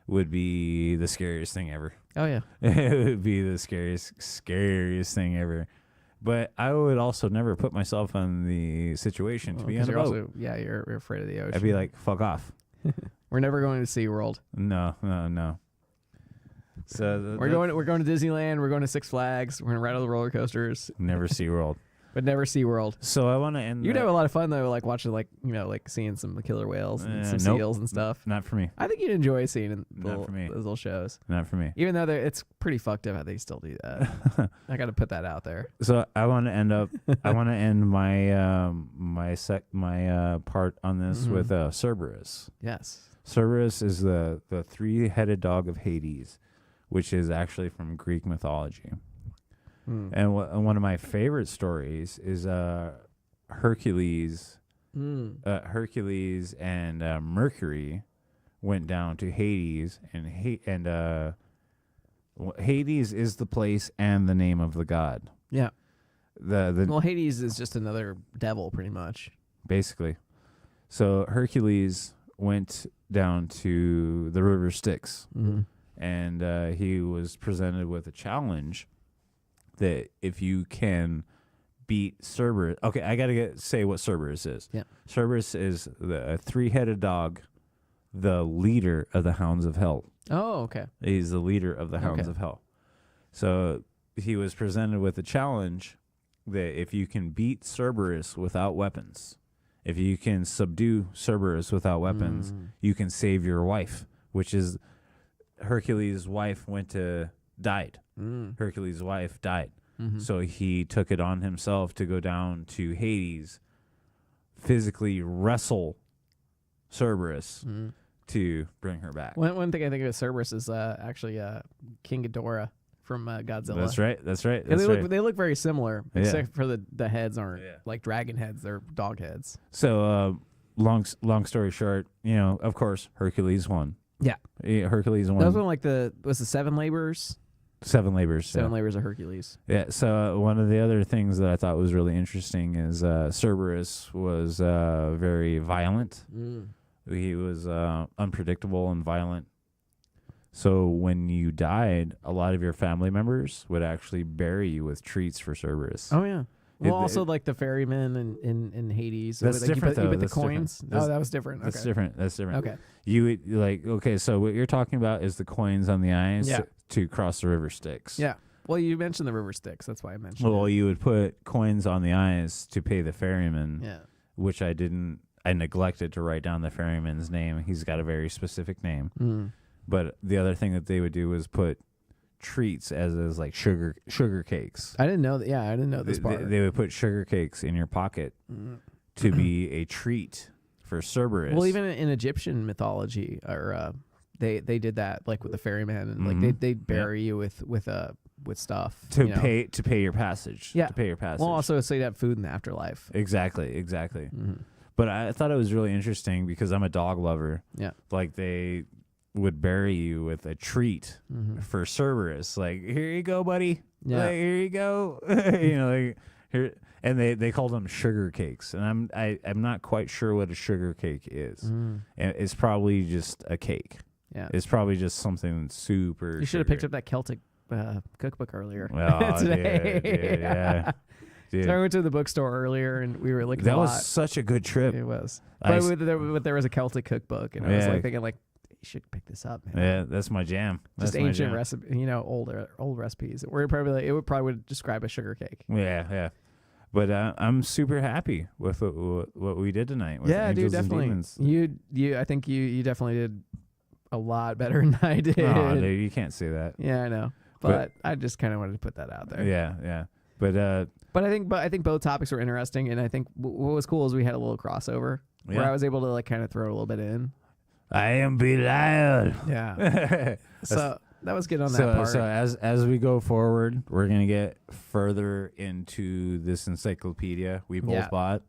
would be the scariest thing ever. Oh yeah. It would be the scariest thing ever. But I would also never put myself in the situation to be on a boat. You're afraid of the ocean. I'd be like, fuck off. We're never going to SeaWorld. No. So we're going to Disneyland. We're going to Six Flags. We're going to ride all the roller coasters. Never SeaWorld. But never SeaWorld. So I want to end. You'd have a lot of fun though, like watching, like seeing some killer whales and some seals and stuff. Not for me. I think you'd enjoy seeing Not for me. those little shows. Not for me. Even though it's pretty fucked up how they still do that. I got to put that out there. So I want to end up. I want to end my my part on this with Cerberus. Yes. Cerberus is the three-headed dog of Hades, which is actually from Greek mythology. And one of my favorite stories is Hercules. Hercules and Mercury went down to Hades, and Hades is the place and the name of the god. Yeah. Well, Hades is just another devil, pretty much. Basically. So Hercules went down to the river Styx, and he was presented with a challenge that if you can beat Cerberus. Okay, I got to say what Cerberus is. Yeah. Cerberus is a three-headed dog, the leader of the Hounds of Hell. Oh, okay. He's the leader of the Hounds of Hell. So he was presented with a challenge that if you can beat Cerberus without weapons, if you can subdue Cerberus without weapons, you can save your wife, which is Hercules' wife died. Hercules' wife died. So he took it on himself to go down to Hades, physically wrestle Cerberus to bring her back. One thing I think of Cerberus is actually King Ghidorah from Godzilla. That's right. They look very similar, except for the heads aren't like dragon heads; they're dog heads. So long story short, of course Hercules won. Yeah, Hercules won. That was one was the Seven Labors. Seven Labors. Seven Labors of Hercules. Yeah. So one of the other things that I thought was really interesting is Cerberus was very violent. He was unpredictable and violent. So when you died, a lot of your family members would actually bury you with treats for Cerberus. Oh yeah. Well, also like the ferrymen in Hades. That's different, though. You put the That's coins. different. That was different. That's okay. different. That's different. Okay. You would so what you're talking about is the coins on the eyes to cross the river Styx. Yeah. Well, you mentioned the river Styx. That's why I mentioned Well, it. you would put coins on the eyes to pay the ferryman, Yeah. which I didn't. I neglected to write down the ferryman's name. He's got a very specific name. Mm. But the other thing that they would do was put treats as like sugar cakes. I didn't know that. Yeah, I didn't know this part. They would put sugar cakes in your pocket to be a treat for Cerberus. Well, even in Egyptian mythology, or they did that like with the ferryman, and like they bury you with stuff to pay your passage. Yeah, to pay your passage. Well, also so you'd have food in the afterlife. Exactly. But I thought it was really interesting because I'm a dog lover. Yeah, like they would bury you with a treat for Cerberus. Like, here you go, buddy. Yeah, like, here you go. Like here. And they called them sugar cakes, and I'm not quite sure what a sugar cake is. And it's probably just a cake. Yeah, it's probably just something super. You should have picked up that Celtic cookbook earlier. Oh, today. Dude, yeah. Dude. So I went to the bookstore earlier, and we were looking. That was such a good trip. It was, but there was a Celtic cookbook, and I was like thinking like, you should pick this up, man. Yeah, that's my jam. Just ancient recipe, old recipes. Where it would probably describe a sugar cake. Yeah. But I'm super happy with what we did tonight. With yeah, Angels dude, definitely. And Demons. I think you definitely did a lot better than I did. Oh, dude, you can't say that. Yeah, I know, but I just kind of wanted to put that out there. Yeah. But I think both topics were interesting, and I think what was cool is we had a little crossover where I was able to like kind of throw a little bit in. I am Belial. Yeah. So that was good on that part. So as we go forward, we're gonna get further into this encyclopedia we both bought.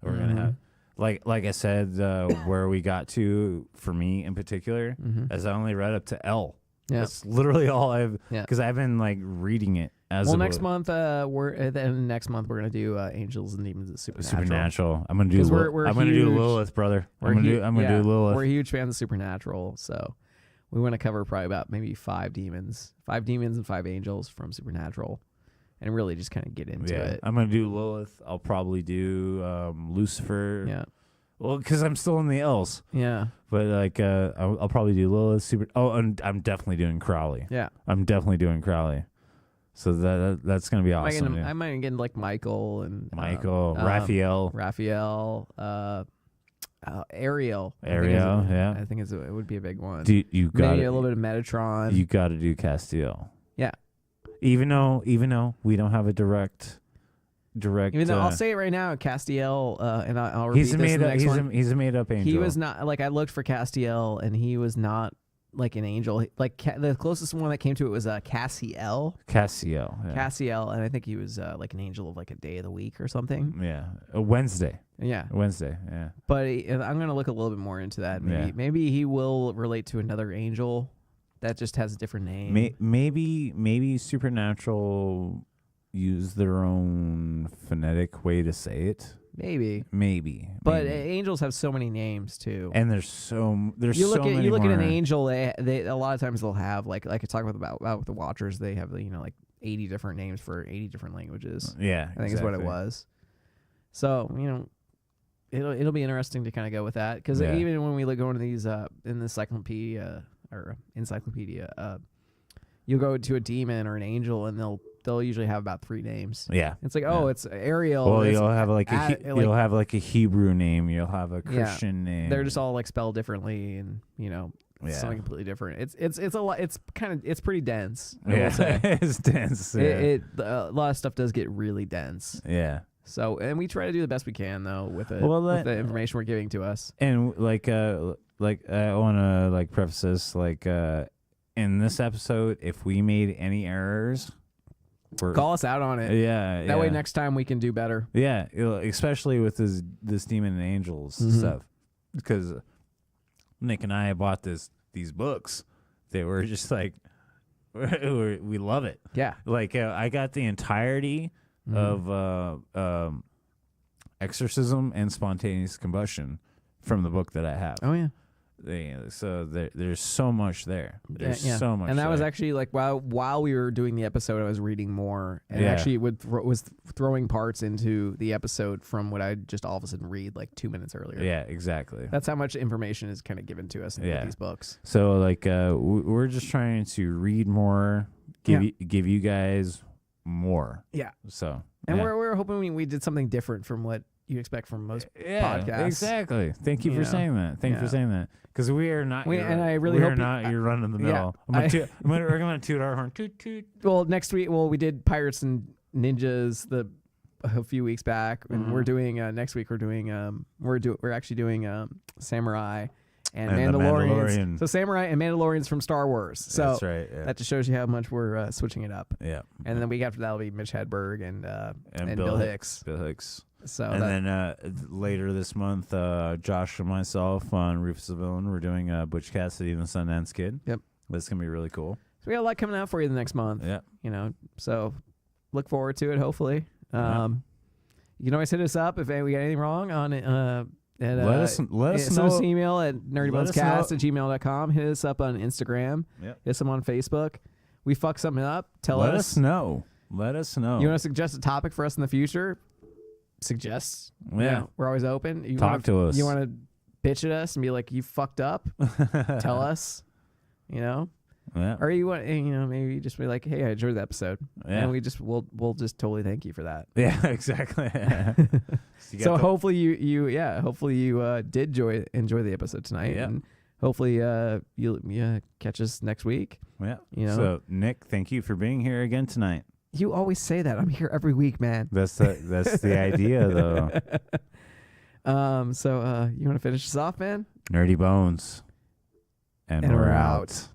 We're gonna have, like I said, where we got to for me in particular, as I only read up to L. Yeah. That's literally all because I've been like reading it. Next month we're gonna do Angels and Demons of Supernatural. I'm gonna do Lilith, brother. I'm gonna do Lilith. We're huge fans of Supernatural, so we want to cover probably about maybe 5 demons and 5 angels from Supernatural, and really just kind of get into it. I'm gonna do Lilith. I'll probably do Lucifer. Yeah. Well, because I'm still in the L's. Yeah. But like, I'll probably do Lilith. And I'm definitely doing Crowley. Yeah. I'm definitely doing Crowley. So that's gonna be awesome. I might get like Michael and Raphael, Ariel. Yeah. I think it would be a big one. You got maybe a little bit of Metatron. You got to do Castiel. Yeah. Even though we don't have a direct. Even though I'll say it right now, Castiel, and I'll repeat he's a made up angel. He was not like I looked for Castiel, and he was not like an angel. Like the closest one that came to it was Cassiel. Cassiel, and I think he was like an angel of like a day of the week or something. Yeah, a Wednesday. Yeah, Wednesday. Yeah, but I'm gonna look a little bit more into that. Maybe he will relate to another angel that just has a different name. Maybe Supernatural use their own phonetic way to say it. Maybe. But angels have so many names too. And there's so many you look more. at an angel, they a lot of times they'll have like I talk about with the Watchers, they have like 80 different names for 80 different languages. Yeah. I think is what it was. So, it'll be interesting to kind of go with that because even when we go into these in the encyclopedia, you'll go to a demon or an angel and they'll usually have about 3 names. Yeah. It's like, it's Ariel. Well, you'll have like a Hebrew name. You'll have a Christian name. They're just all like spelled differently and, something completely different. It's a lot. It's pretty dense. I will say. It's dense. A lot of stuff does get really dense. Yeah. So, and we try to do the best we can though with it, with the information we're giving to us. And like I want to preface this in this episode, if we made any errors, call us out on it. Yeah. That way next time we can do better. Yeah, especially with this demon and angels stuff, because Nick and I bought these books. They were just like, we love it. Yeah. Like I got the entirety of Exorcism and Spontaneous Combustion from the book that I have. Oh yeah. So there's so much there. There's so much. And that was actually like while we were doing the episode, I was reading more, and actually was throwing parts into the episode from what I just all of a sudden read like 2 minutes earlier. Yeah, exactly. That's how much information is kind of given to us in these books. So we're just trying to read more, give you guys more. Yeah. So and we're hoping we did something different from what you expect from most podcasts. Exactly. Thank you for saying that. Thank you for saying that. Because we are not. And I really hope you're running the middle. Yeah, we're gonna toot our horn. Toot toot. Well, next week. Well, we did Pirates and Ninjas a few weeks back, and we're doing next week. We're doing we're actually doing Samurai and Mandalorians. So Samurai and Mandalorians from Star Wars. So that's right. Yeah. That just shows you how much we're switching it up. Yeah. And then the week after that will be Mitch Hedberg and Bill Hicks. Bill Hicks. So then later this month, Josh and myself on Rufus the Villain, we're doing Butch Cassidy and the Sundance Kid. Yep. That's gonna be really cool. So we got a lot coming out for you the next month. Yeah. So look forward to it. Hopefully. You can always hit us up if we got anything wrong on it. Let us know. Send us an email at nerdybonescast@gmail.com. Hit us up on Instagram. Yep. Hit us up on Facebook. We fuck something up. Let us know. Let us know. You want to suggest a topic for us in the future? Suggest. Yeah. We're always open. Talk to us. You want to bitch at us and be like, you fucked up? Tell us. Yeah. Or you want, maybe just be like, hey, I enjoyed the episode. Yeah. And we'll just totally thank you for that. Yeah, exactly. So hopefully you did enjoy the episode tonight. Yeah. And hopefully you'll catch us next week. Yeah. So Nick, thank you for being here again tonight. You always say that. I'm here every week, man. That's the idea, though. So you want to finish this off, man? Nerdy Bones. And we're out.